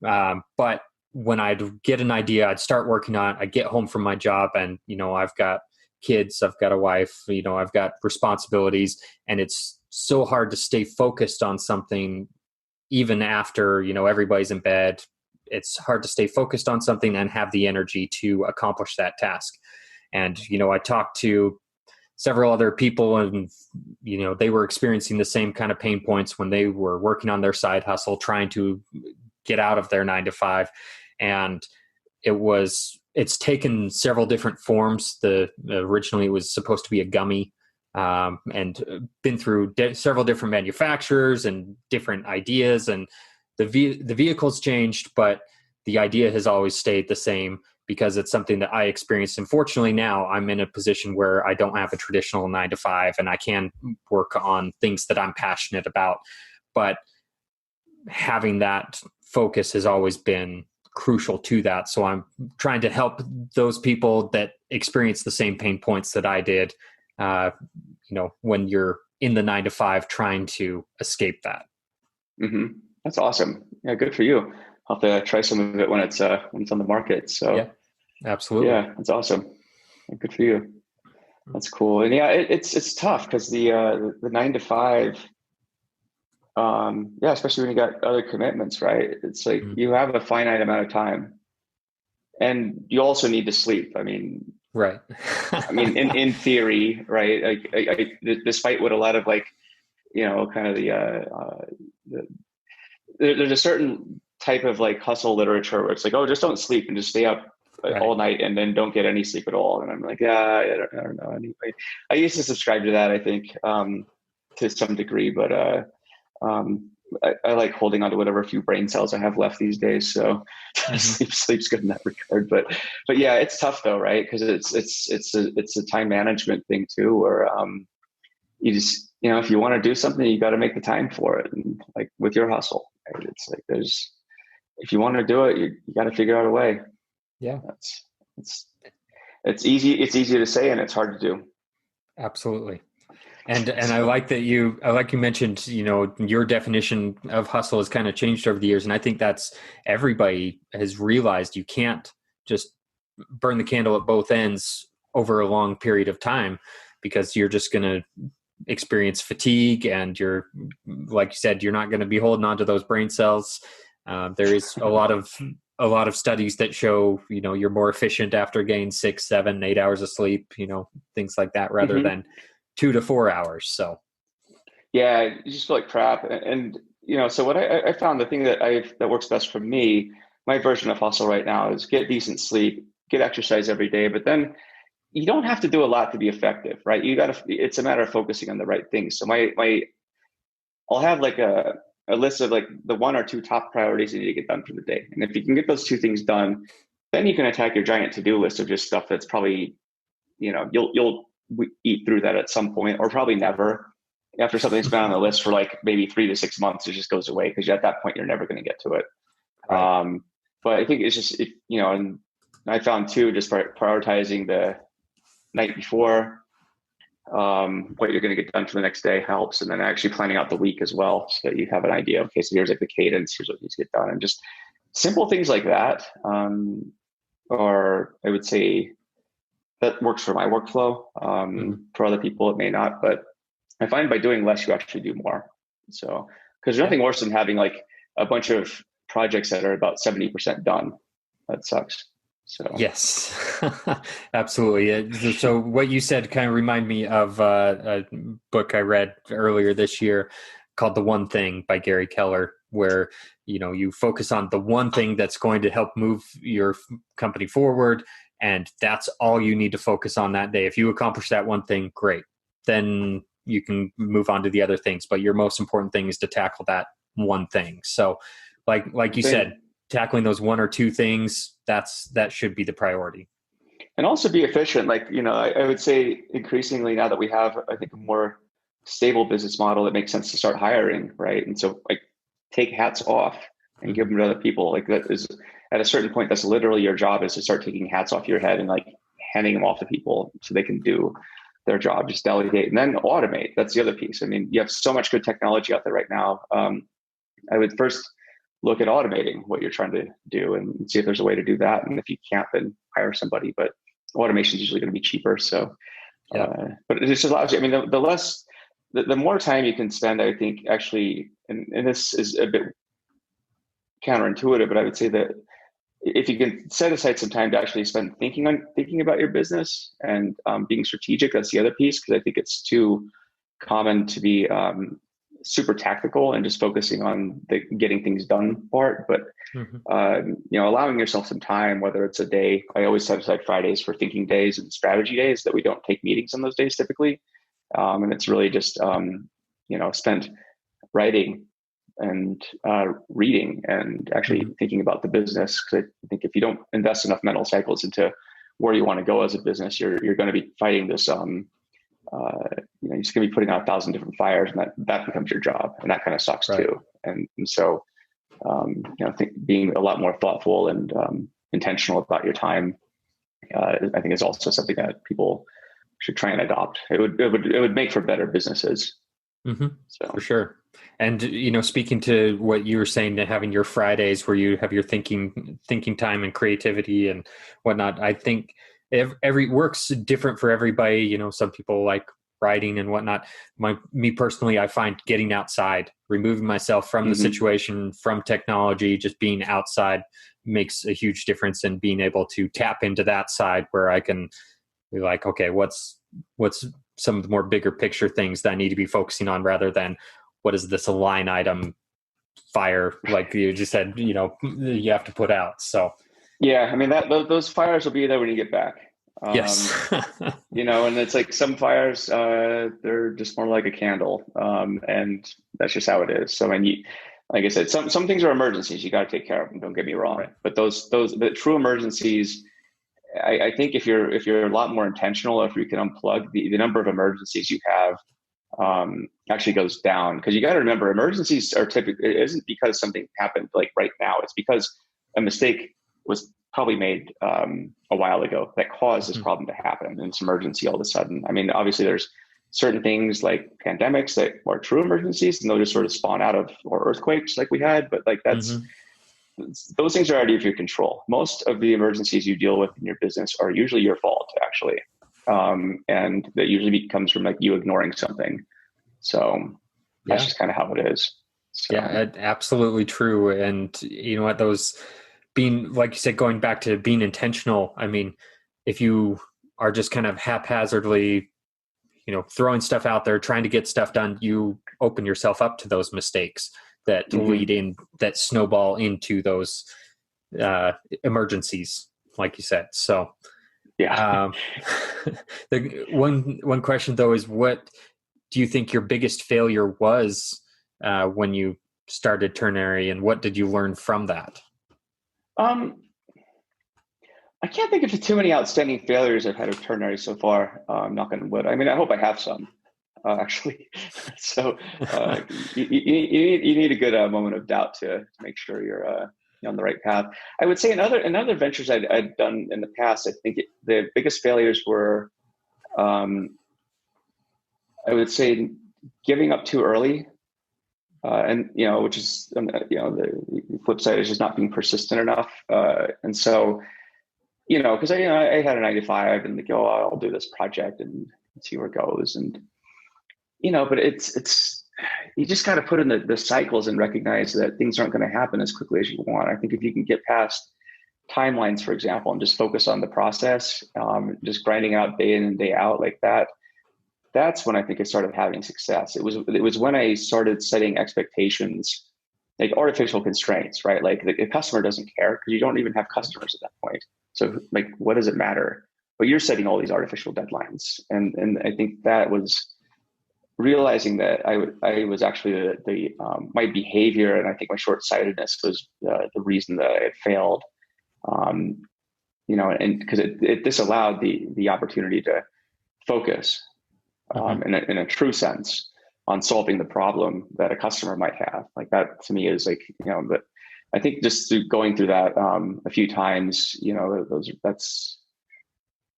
Speaker 1: But when I'd get an idea, I'd start working on it. I'd get home from my job and, I've got kids, I've got a wife, I've got responsibilities, and it's so hard to stay focused on something even after, everybody's in bed. It's hard to stay focused on something and have the energy to accomplish that task. And, I talked to several other people and, they were experiencing the same kind of pain points when they were working on their side hustle, trying to get out of their 9 to 5. And it's taken several different forms. Originally it was supposed to be a gummy, and been through several different manufacturers and different ideas, and the vehicle's changed, but the idea has always stayed the same because it's something that I experienced. And fortunately now I'm in a position where I don't have a traditional 9 to 5 and I can work on things that I'm passionate about. But having that focus has always been crucial to that. So I'm trying to help those people that experience the same pain points that I did, when you're in the 9 to 5 trying to escape that.
Speaker 2: Mm-hmm. That's awesome. Yeah, good for you. I'll have to try some of it when it's on the market. So
Speaker 1: yeah, absolutely. Yeah,
Speaker 2: that's awesome. Good for you. That's cool. And yeah, it's tough because the 9 to 5, especially when you got other commitments, right? It's like you have a finite amount of time, and you also need to sleep. I mean,
Speaker 1: right.
Speaker 2: I mean, in theory, right? Like, despite what a lot of kind of there's a certain type of like hustle literature where it's like, oh, just don't sleep and just stay up all night and then don't get any sleep at all. And I'm like, yeah, I don't know. Anyway, I used to subscribe to that, I think, to some degree, but um, I like holding on to whatever few brain cells I have left these days. So sleep's good in that regard. But yeah, it's tough though, right? Because it's a time management thing too, where you just, if you want to do something, you got to make the time for it. And like with your hustle, right? It's like if you want to do it, you got to figure out a way.
Speaker 1: Yeah.
Speaker 2: It's easy. It's easy to say and it's hard to do.
Speaker 1: Absolutely. And I like that you mentioned, your definition of hustle has kind of changed over the years. And I think that's everybody has realized you can't just burn the candle at both ends over a long period of time, because you're just going to experience fatigue, and you're, like you said, you're not going to be holding on to those brain cells. There is a lot of studies that show, you're more efficient after getting 6, 7, 8 hours of sleep, things like that, rather than 2 to 4 hours. So
Speaker 2: yeah, you just feel like crap. And so what I found, the thing that works best for me, my version of hustle right now, is get decent sleep, get exercise every day, but then you don't have to do a lot to be effective, right? It's a matter of focusing on the right things. So I'll have like a list of like the 1 or 2 top priorities you need to get done for the day. And if you can get those 2 things done, then you can attack your giant to-do list of just stuff that's probably, you'll eat through that at some point, or probably never. After something's been on the list for like maybe 3 to 6 months, it just goes away, because at that point you're never going to get to it. Right. But I think it's just, and I found too, just prioritizing the night before, what you're going to get done for the next day helps. And then actually planning out the week as well, so that you have an idea. Okay, so here's like the cadence, here's what needs to get done, and just simple things like that. Or I would say that works for my workflow. For other people, it may not, but I find by doing less, you actually do more. So, because there's nothing worse than having like a bunch of projects that are about 70% done. That sucks. So
Speaker 1: yes, absolutely. So what you said kind of remind me of a book I read earlier this year called The One Thing by Gary Keller, where, you focus on the one thing that's going to help move your company forward. And that's all you need to focus on that day. If you accomplish that one thing, great. Then you can move on to the other things. But your most important thing is to tackle that one thing. So like you said, tackling those 1 or 2 things, that should be the priority.
Speaker 2: And also be efficient. Like, I would say increasingly now that we have, I think, a more stable business model, it makes sense to start hiring, right? And so like take hats off and give them to other people. Like that is, at a certain point, that's literally your job, is to start taking hats off your head and like handing them off to people so they can do their job. Just delegate and then automate. That's the other piece. I mean, you have so much good technology out there right now. I would first look at automating what you're trying to do and see if there's a way to do that. And if you can't, then hire somebody. But automation is usually going to be cheaper. So, but it just allows you, I mean, the more time you can spend, I think, actually, and this is a bit counterintuitive, but I would say that if you can set aside some time to actually spend thinking about your business and being strategic, that's the other piece, because I think it's too common to be super tactical and just focusing on the getting things done part. But allowing yourself some time, whether it's a day. I always set aside Fridays for thinking days and strategy days, that we don't take meetings on those days typically, and it's really just spent writing and reading and actually thinking about the business. Because I think if you don't invest enough mental cycles into where you want to go as a business, you're going to be fighting this. You're just going to be putting out 1,000 different fires, and that becomes your job, and that kind of sucks too. And so, I think being a lot more thoughtful and intentional about your time, I think is also something that people should try and adopt. It would make for better businesses. So.
Speaker 1: For sure. And, speaking to what you were saying, to having your Fridays where you have your thinking time and creativity and whatnot, I think every work's different for everybody. Some people like writing and whatnot. Me personally, I find getting outside, removing myself from the situation, from technology, just being outside makes a huge difference, and being able to tap into that side where I can be like, okay, what's some of the more bigger picture things that I need to be focusing on, rather than what is this line item fire, like you just said, you have to put out. So
Speaker 2: Yeah, I mean those fires will be there when you get back.
Speaker 1: Yes.
Speaker 2: And it's like some fires, they're just more like a candle, and that's just how it is. So, like I said, some things are emergencies. You got to take care of them. Don't get me wrong,
Speaker 1: Right.
Speaker 2: but the true emergencies, I think if you're a lot more intentional, if you can unplug the number of emergencies you have, actually goes down, because you got to remember emergencies are typically, it isn't because something happened like right now. It's because a mistake was probably made a while ago that caused this
Speaker 1: Mhm.
Speaker 2: problem to happen, and it's emergency all of a sudden. I mean, obviously there's certain things like pandemics that are true emergencies, and they'll just sort of spawn out of, or earthquakes like we had, but like
Speaker 1: Mhm.
Speaker 2: those things are out of your control. Most of the emergencies you deal with in your business are usually your fault, actually, and that usually comes from like you ignoring something. So that's
Speaker 1: Yeah.
Speaker 2: just kind of how it is. So
Speaker 1: Yeah, absolutely true. And you know what, those being, like you said, going back to being intentional, I mean, if you are just kind of haphazardly, throwing stuff out there, trying to get stuff done, you open yourself up to those mistakes that
Speaker 2: mhm.
Speaker 1: that snowball into those emergencies, like you said. So,
Speaker 2: Yeah.
Speaker 1: um, the one question though is, what do you think your biggest failure was when you started Ternary, and what did you learn from that?
Speaker 2: Um, I can't think of too many outstanding failures I've had of Ternary so far. Knock on wood. I mean, I hope I have some, actually. So you need a good moment of doubt to make sure you're on the right path. I would say in other ventures I'd done in the past, I think the biggest failures were, um, I would say, giving up too early. And which is, the flip side is just not being persistent enough. And so, because I had a 9 to 5 and like, oh, I'll do this project and see where it goes, and but it's you just got to put in the cycles and recognize that things aren't going to happen as quickly as you want. I think if you can get past timelines, for example, and just focus on the process, just grinding out day in and day out like that, that's when I think I started having success. It was when I started setting expectations, like artificial constraints, right? Like the customer doesn't care because you don't even have customers at that point. So like, what does it matter? But you're setting all these artificial deadlines, and I think that was realizing that I was actually my behavior, and I think my short sightedness was the reason that I had failed. Um, and because it disallowed the opportunity to focus,
Speaker 1: Hmm.
Speaker 2: in a true sense, on solving the problem that a customer might have. Like that to me is like, but I think just through going through that a few times,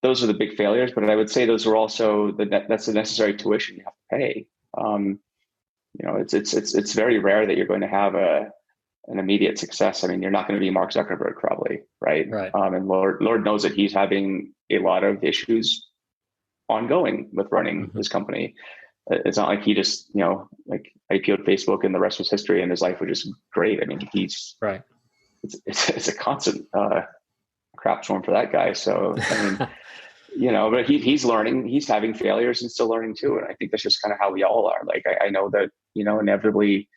Speaker 2: those are the big failures. But I would say those are also that's the necessary tuition you have to pay. Um, it's very rare that you're going to have an immediate success. I mean, you're not going to be Mark Zuckerberg probably, right?
Speaker 1: Right.
Speaker 2: And Lord knows that he's having a lot of issues ongoing with running
Speaker 1: Hmm.
Speaker 2: his company. It's not like he just, like IPO'd Facebook and the rest was history and his life was just great. I mean,
Speaker 1: Right.
Speaker 2: it's a constant crap storm for that guy. So, I mean, but he's learning, he's having failures and still learning too. And I think that's just kind of how we all are. Like, I know that, inevitably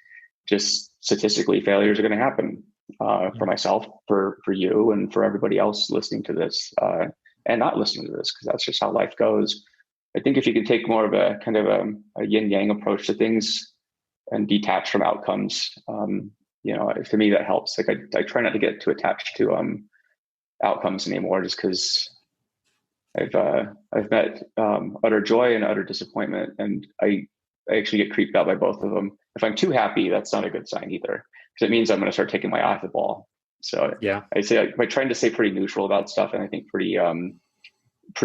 Speaker 2: just statistically failures are going to happen for myself, for you, and for everybody else listening to this and not listening to this, because that's just how life goes. I think if you can take more of a kind of a yin yang approach to things and detach from outcomes, to me that helps. Like I try not to get too attached to outcomes anymore, just because I've met utter joy and utter disappointment, and I actually get creeped out by both of them. If I'm too happy, that's not a good sign either, because it means I'm going to start taking my eye off the ball. So
Speaker 1: Yeah.
Speaker 2: I say by trying to stay pretty neutral about stuff, and I think pretty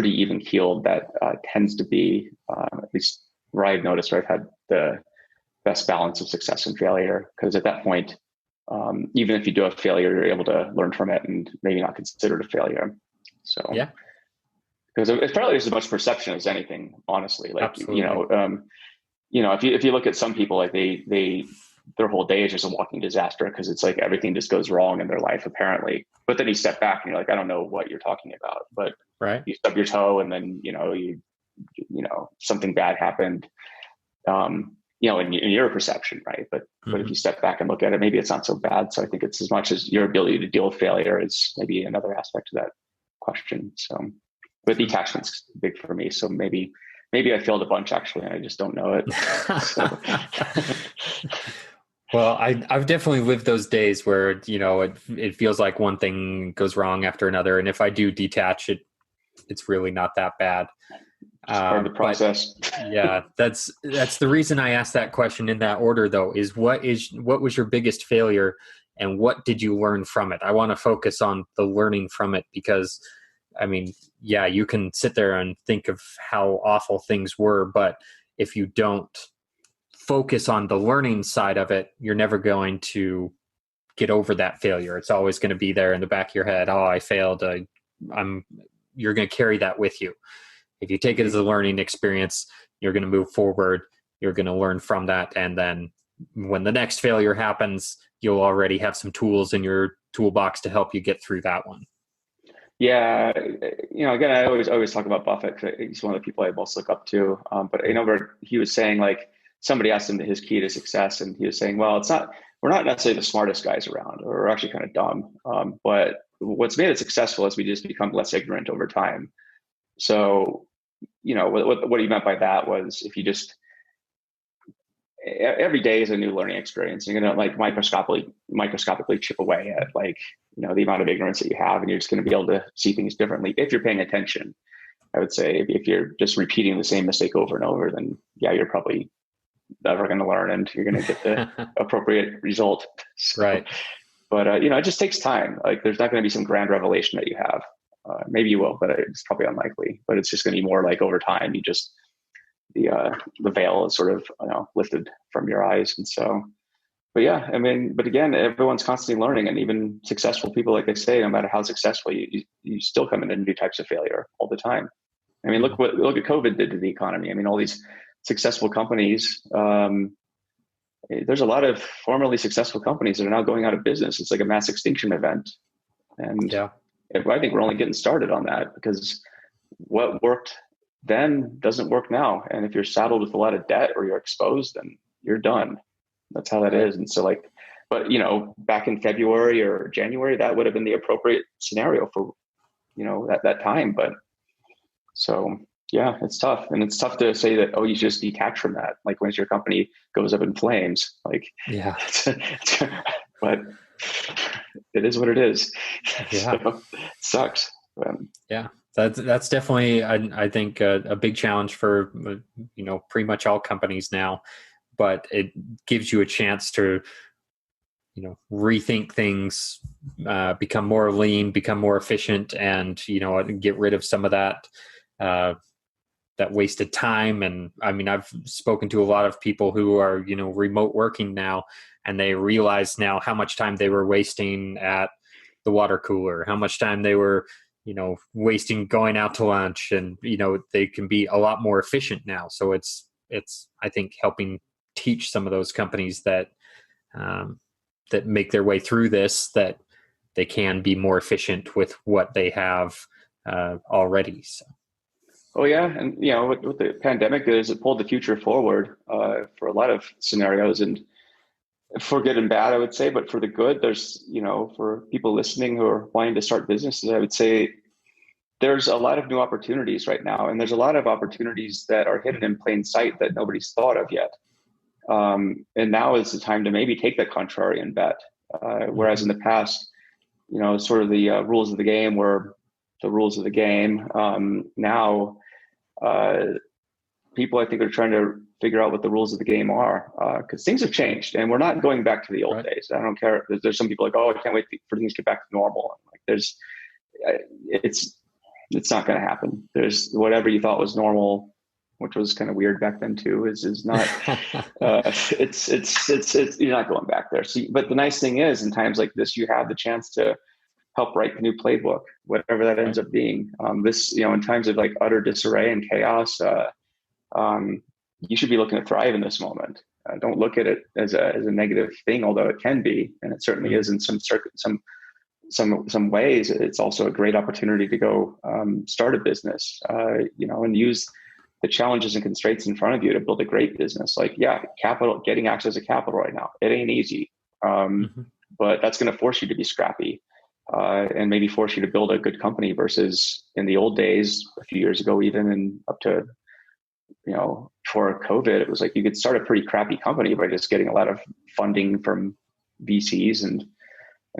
Speaker 2: even keeled, that tends to be at least where I've noticed where I've had the best balance of success and failure. Because at that point, even if you do have failure, you're able to learn from it and maybe not consider it a failure. So
Speaker 1: Yeah.
Speaker 2: because it's probably as much perception as anything, honestly. Like
Speaker 1: Absolutely.
Speaker 2: if you look at some people, like they their whole day is just a walking disaster, because it's like everything just goes wrong in their life apparently. But then you step back and you're like, I don't know what you're talking about. But
Speaker 1: Right.
Speaker 2: you stub your toe and then something bad happened. in your perception, right? But
Speaker 1: Mm-hmm.
Speaker 2: if you step back and look at it, maybe it's not so bad. So I think it's as much as your ability to deal with failure is maybe another aspect of that question. So, but detachment's big for me. So maybe I failed a bunch actually, and I just don't know it. So.
Speaker 1: Well, I've definitely lived those days where, it feels like one thing goes wrong after another. And if I do detach it, it's really not that bad.
Speaker 2: It's part of the process.
Speaker 1: Yeah, that's the reason I asked that question in that order, though, is what was your biggest failure and what did you learn from it? I want to focus on the learning from it because, I mean, yeah, you can sit there and think of how awful things were, but if you don't focus on the learning side of it, you're never going to get over that failure. It's always going to be there in the back of your head. Oh, I failed. You're going to carry that with you. If you take it as a learning experience, you're going to move forward. You're going to learn from that. And then when the next failure happens, you'll already have some tools in your toolbox to help you get through that one.
Speaker 2: Yeah. Again, I always talk about Buffett. He's one of the people I most look up to. But he was saying, like, somebody asked him his key to success, and he was saying, well, we're not necessarily the smartest guys around, or we're actually kind of dumb. But what's made it successful is we just become less ignorant over time. So, what he meant by that was, if you just, every day is a new learning experience. You're going to, like, microscopically chip away at, like, the amount of ignorance that you have, and you're just going to be able to see things differently if you're paying attention. I would say if you're just repeating the same mistake over and over, then yeah, you're probably never going to learn, and you're going to get the appropriate result. So,
Speaker 3: right.
Speaker 2: But it just takes time. Like, there's not going to be some grand revelation that you have. Maybe you will, but it's probably unlikely. But it's just going to be more like, over time, you just, the veil is sort of lifted from your eyes. And so, but yeah, I mean, but again, everyone's constantly learning, and even successful people, like they say, no matter how successful, you still come into new types of failure all the time. I mean, look at COVID did to the economy. I mean, all these successful companies, there's a lot of formerly successful companies that are now going out of business. It's like a mass extinction event. And
Speaker 3: Yeah.
Speaker 2: I think we're only getting started on that, because what worked then doesn't work now. And if you're saddled with a lot of debt or you're exposed, then you're done. That's how that is. And so, like, but back in February or January, that would have been the appropriate scenario for, that time. But so, yeah, it's tough. And it's tough to say that, you just detach from that. Like, once your company goes up in flames, like,
Speaker 3: Yeah.
Speaker 2: but it is what it is.
Speaker 3: Yeah.
Speaker 2: So, it sucks.
Speaker 3: Yeah. That's definitely, I think, a big challenge for, pretty much all companies now, but it gives you a chance to, rethink things, become more lean, become more efficient, and, get rid of some of that wasted time. And I mean, I've spoken to a lot of people who are, remote working now, and they realize now how much time they were wasting at the water cooler, how much time they were, wasting going out to lunch, and, they can be a lot more efficient now. So it's, I think, helping teach some of those companies that, that make their way through this, that they can be more efficient with what they have already. So.
Speaker 2: Oh yeah, and what the pandemic is, it pulled the future forward for a lot of scenarios, and for good and bad, I would say. But for the good, there's for people listening who are wanting to start businesses, I would say there's a lot of new opportunities right now, and there's a lot of opportunities that are hidden in plain sight that nobody's thought of yet. And now is the time to maybe take that contrarian bet. Whereas in the past, sort of the rules of the game were the rules of the game. Now, people, I think, are trying to figure out what the rules of the game are, because things have changed, and we're not going back to the old days. I don't care. There's some people like, I can't wait for things to get back to normal. Like, it's not going to happen. There's whatever you thought was normal, which was kind of weird back then too, is not. It's you're not going back there. So, but the nice thing is, in times like this, you have the chance to help write the new playbook, whatever that ends up being. In times of like utter disarray and chaos, you should be looking to thrive in this moment. Don't look at it as a negative thing, although it can be, and it certainly is in some ways. It's also a great opportunity to go start a business, and use the challenges and constraints in front of you to build a great business. Like, yeah, capital, getting access to capital right now, it ain't easy. But that's going to force you to be scrappy, and maybe force you to build a good company versus in the old days, a few years ago, even, and up to, before COVID, it was like you could start a pretty crappy company by just getting a lot of funding from VCs and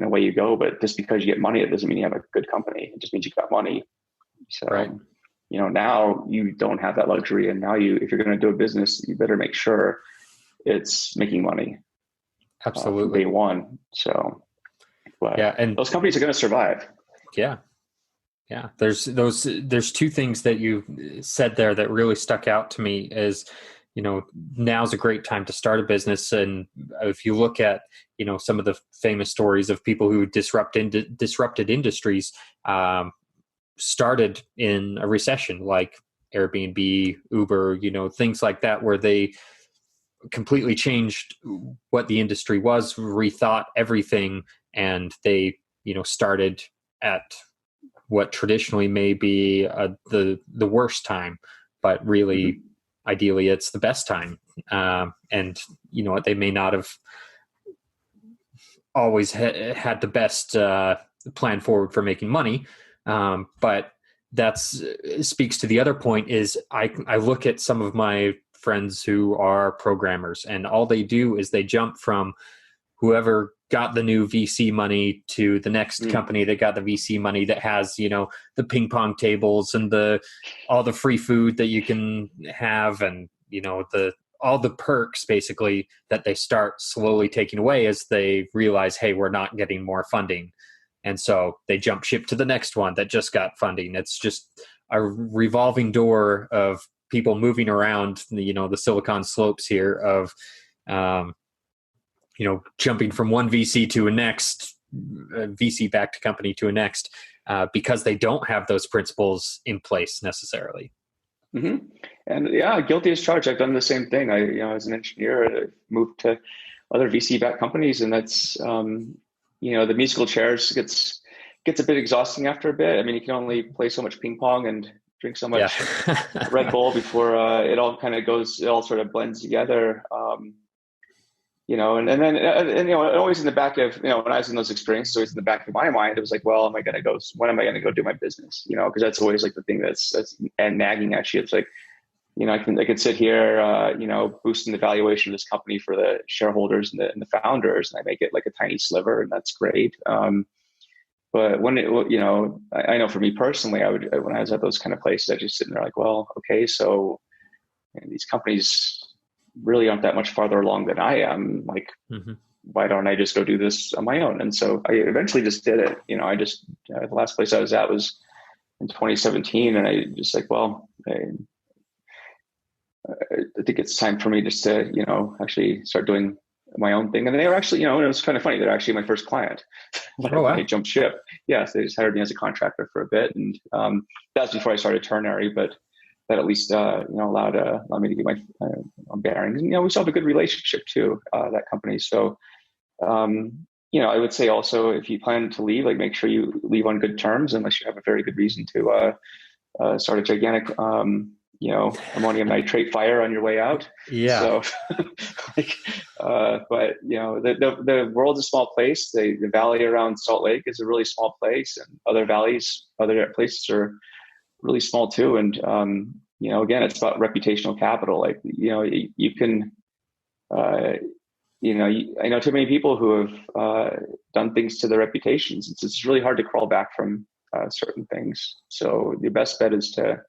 Speaker 2: away you go. But just because you get money, it doesn't mean you have a good company. It just means you got money. So,
Speaker 3: right.
Speaker 2: Now you don't have that luxury. And now if you're going to do a business, you better make sure it's making money.
Speaker 3: Absolutely.
Speaker 2: From day one. So, but
Speaker 3: yeah, and
Speaker 2: those companies are going to survive.
Speaker 3: Yeah. There's two things that you said there that really stuck out to me is, now's a great time to start a business. And if you look at, some of the famous stories of people who disrupted industries, started in a recession, like Airbnb, Uber, things like that, where they completely changed what the industry was, rethought everything, and they, started at what traditionally may be the worst time, but really, ideally, it's the best time. And they may not have always had the best plan forward for making money, but that's speaks to the other point. Is I look at some of my friends who are programmers, and all they do is they jump from whoever got the new VC money to the next company that got the VC money that has, the ping pong tables and all the free food that you can have, and, all the perks basically that they start slowly taking away as they realize, hey, we're not getting more funding. And so they jump ship to the next one that just got funding. It's just a revolving door of people moving around the Silicon slopes here of, jumping from one VC to a next VC-backed company to a next, because they don't have those principles in place necessarily.
Speaker 2: Mm-hmm. And yeah, guilty as charged. I've done the same thing. I, as an engineer, I moved to other VC-backed companies, and that's, the musical chairs gets a bit exhausting after a bit. I mean, you can only play so much ping pong and drink so much Red Bull before it all sort of blends together. And always in the back of, when I was in those experiences, always in the back of my mind, it was like, well, when am I going to go do my business? Because that's always like the thing that's nagging at you. It's like, I can sit here, boosting the valuation of this company for the shareholders and the founders, and I make it like a tiny sliver, and that's great. But when I know for me personally, when I was at those kind of places, I just sitting there like, well, okay, so these companies really aren't that much farther along than I am. Like, why don't I just go do this on my own? And so I eventually just did it. The last place I was at was in 2017, and I just like, well, I think it's time for me just to, actually start doing my own thing. And they were actually, it was kind of funny. They're actually my first client. I jumped ship. Yes, they just hired me as a contractor for a bit, and that was before I started Ternary, but that at least allowed me to get my bearings. And we still have a good relationship too, that company. So I would say also, if you plan to leave, like, make sure you leave on good terms, unless you have a very good reason to start a gigantic ammonium nitrate fire on your way out.
Speaker 3: Yeah.
Speaker 2: So but the world's a small place. The valley around Salt Lake is a really small place, and other places are really small too. And, again, it's about reputational capital. Like, you can, I know too many people who have done things to their reputations. It's really hard to crawl back from certain things. So the best bet is to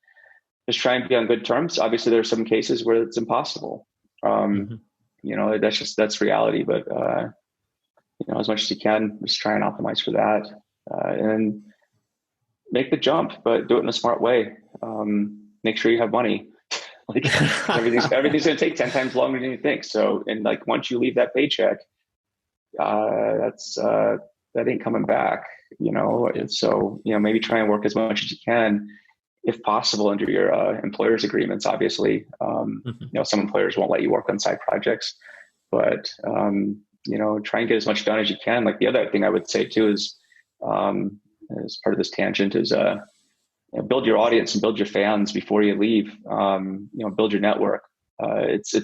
Speaker 2: just try and be on good terms. Obviously, there are some cases where it's impossible. That's reality. But, as much as you can, just try and optimize for that. And make the jump, but do it in a smart way. Make sure you have money. Like, everything's going to take 10 times longer than you think. So, and like, once you leave that paycheck, that ain't coming back, And so, maybe try and work as much as you can, if possible, under your employer's agreements. Obviously, some employers won't let you work on side projects, but, try and get as much done as you can. Like, the other thing I would say too is, as part of this tangent is, build your audience and build your fans before you leave. Build your network. It's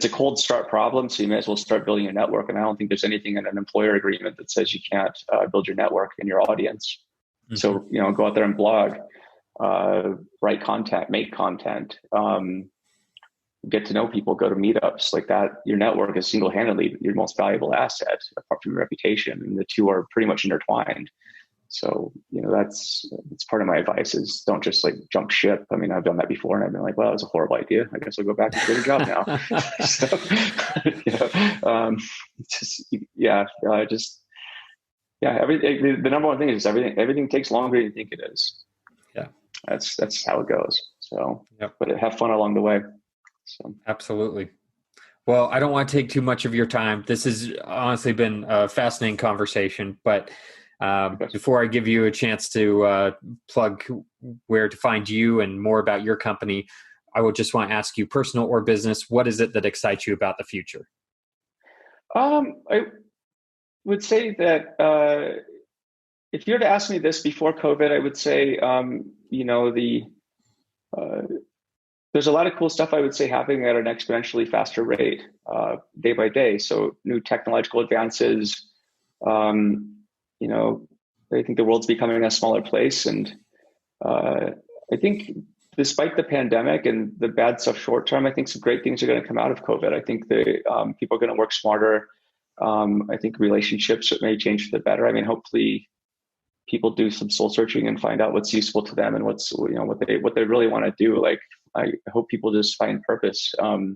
Speaker 2: a cold start problem, so you may as well start building your network. And I don't think there's anything in an employer agreement that says you can't build your network and your audience. Mm-hmm. So go out there and blog, write content, make content, get to know people, go to meetups like that. Your network is single-handedly your most valuable asset, apart from your reputation, and the two are pretty much intertwined. So, that's part of my advice is don't just like jump ship. I mean, I've done that before and I've been like, well, that was a horrible idea. I guess I'll go back and get a job now. The number one thing is everything takes longer than you think it is.
Speaker 3: Yeah.
Speaker 2: That's how it goes. So,
Speaker 3: yep.
Speaker 2: But have fun along the way. So.
Speaker 3: Absolutely. Well, I don't want to take too much of your time. This has honestly been a fascinating conversation, but before I give you a chance to plug where to find you and more about your company, I would just want to ask you, personal or business, what is it that excites you about the future?
Speaker 2: I would say that if you were to ask me this before COVID, I would say, there's a lot of cool stuff I would say happening at an exponentially faster rate day by day. So new technological advances. I think the world's becoming a smaller place. And I think despite the pandemic and the bad stuff short term, I think some great things are going to come out of COVID. I think people are going to work smarter. I think relationships may change for the better. I mean, hopefully people do some soul searching and find out what's useful to them and what's, what they really want to do. Like, I hope people just find purpose. So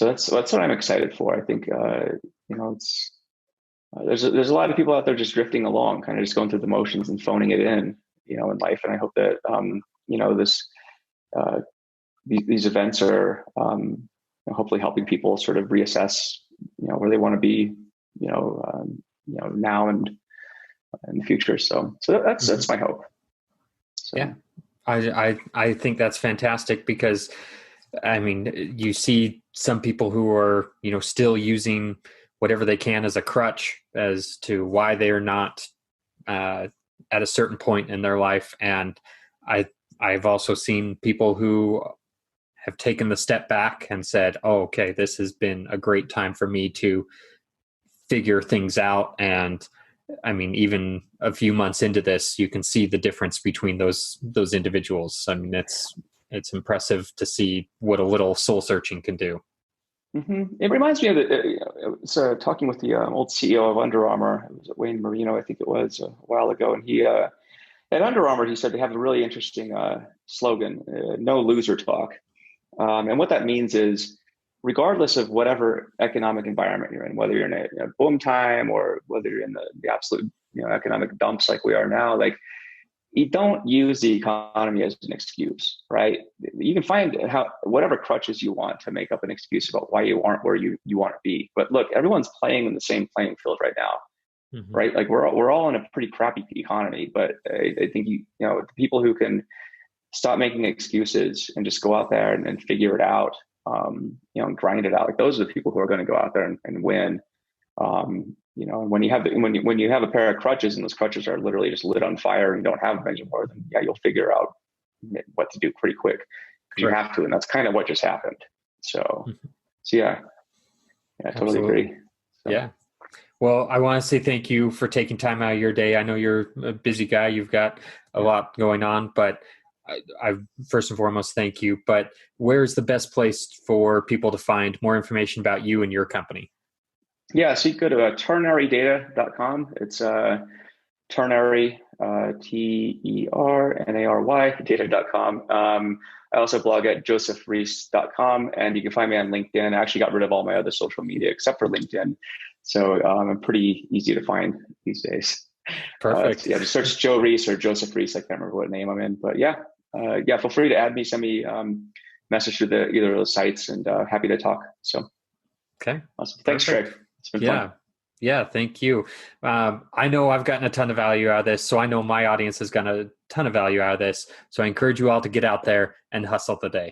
Speaker 2: that's what I'm excited for. I think, there's a lot of people out there just drifting along, kind of just going through the motions and phoning it in life. And I hope that, these events are, hopefully helping people sort of reassess, where they want to be, now and in the future. So that's my hope. So.
Speaker 3: Yeah. I think that's fantastic because, I mean, you see some people who are, still using whatever they can as a crutch as to why they are not at a certain point in their life. And I've also seen people who have taken the step back and said, oh, okay, this has been a great time for me to figure things out. And I mean, even a few months into this, you can see the difference between those individuals. I mean, it's impressive to see what a little soul searching can do.
Speaker 2: Mm-hmm. It reminds me of talking with the old CEO of Under Armour. It was Wayne Marino, I think it was, a while ago. And he at Under Armour, he said they have a really interesting slogan, no loser talk. And what that means is, regardless of whatever economic environment you're in, whether you're in a boom time or whether you're in the absolute economic dumps like we are now, like, you don't use the economy as an excuse, right? You can find whatever crutches you want to make up an excuse about why you aren't where you want to be. But look, everyone's playing in the same playing field right now, mm-hmm. right? Like we're all in a pretty crappy economy, but I think the people who can stop making excuses and just go out there and figure it out, and grind it out. Like, those are the people who are going to go out there and win. And when you have a pair of crutches and those crutches are literally just lit on fire and you don't have them anymore, then you'll figure out what to do pretty quick because you have to. And that's kind of what just happened. So I totally agree. So.
Speaker 3: Yeah. Well, I want to say thank you for taking time out of your day. I know you're a busy guy. You've got a lot going on, but I first and foremost, thank you. But where's the best place for people to find more information about you and your company?
Speaker 2: Yeah, so you go to ternarydata.com. It's Ternary, Ternary, data.com. I also blog at josephreis.com, and you can find me on LinkedIn. I actually got rid of all my other social media except for LinkedIn. So I'm pretty easy to find these days.
Speaker 3: Perfect.
Speaker 2: Just search Joe Reis or Joseph Reis. I can't remember what name I'm in, but feel free to add me, send me message to either of those sites, and happy to talk. So,
Speaker 3: okay.
Speaker 2: Awesome. Thanks, Trey. It's been fun.
Speaker 3: Yeah. Thank you. I know I've gotten a ton of value out of this, so I know my audience has gotten a ton of value out of this. So I encourage you all to get out there and hustle the day.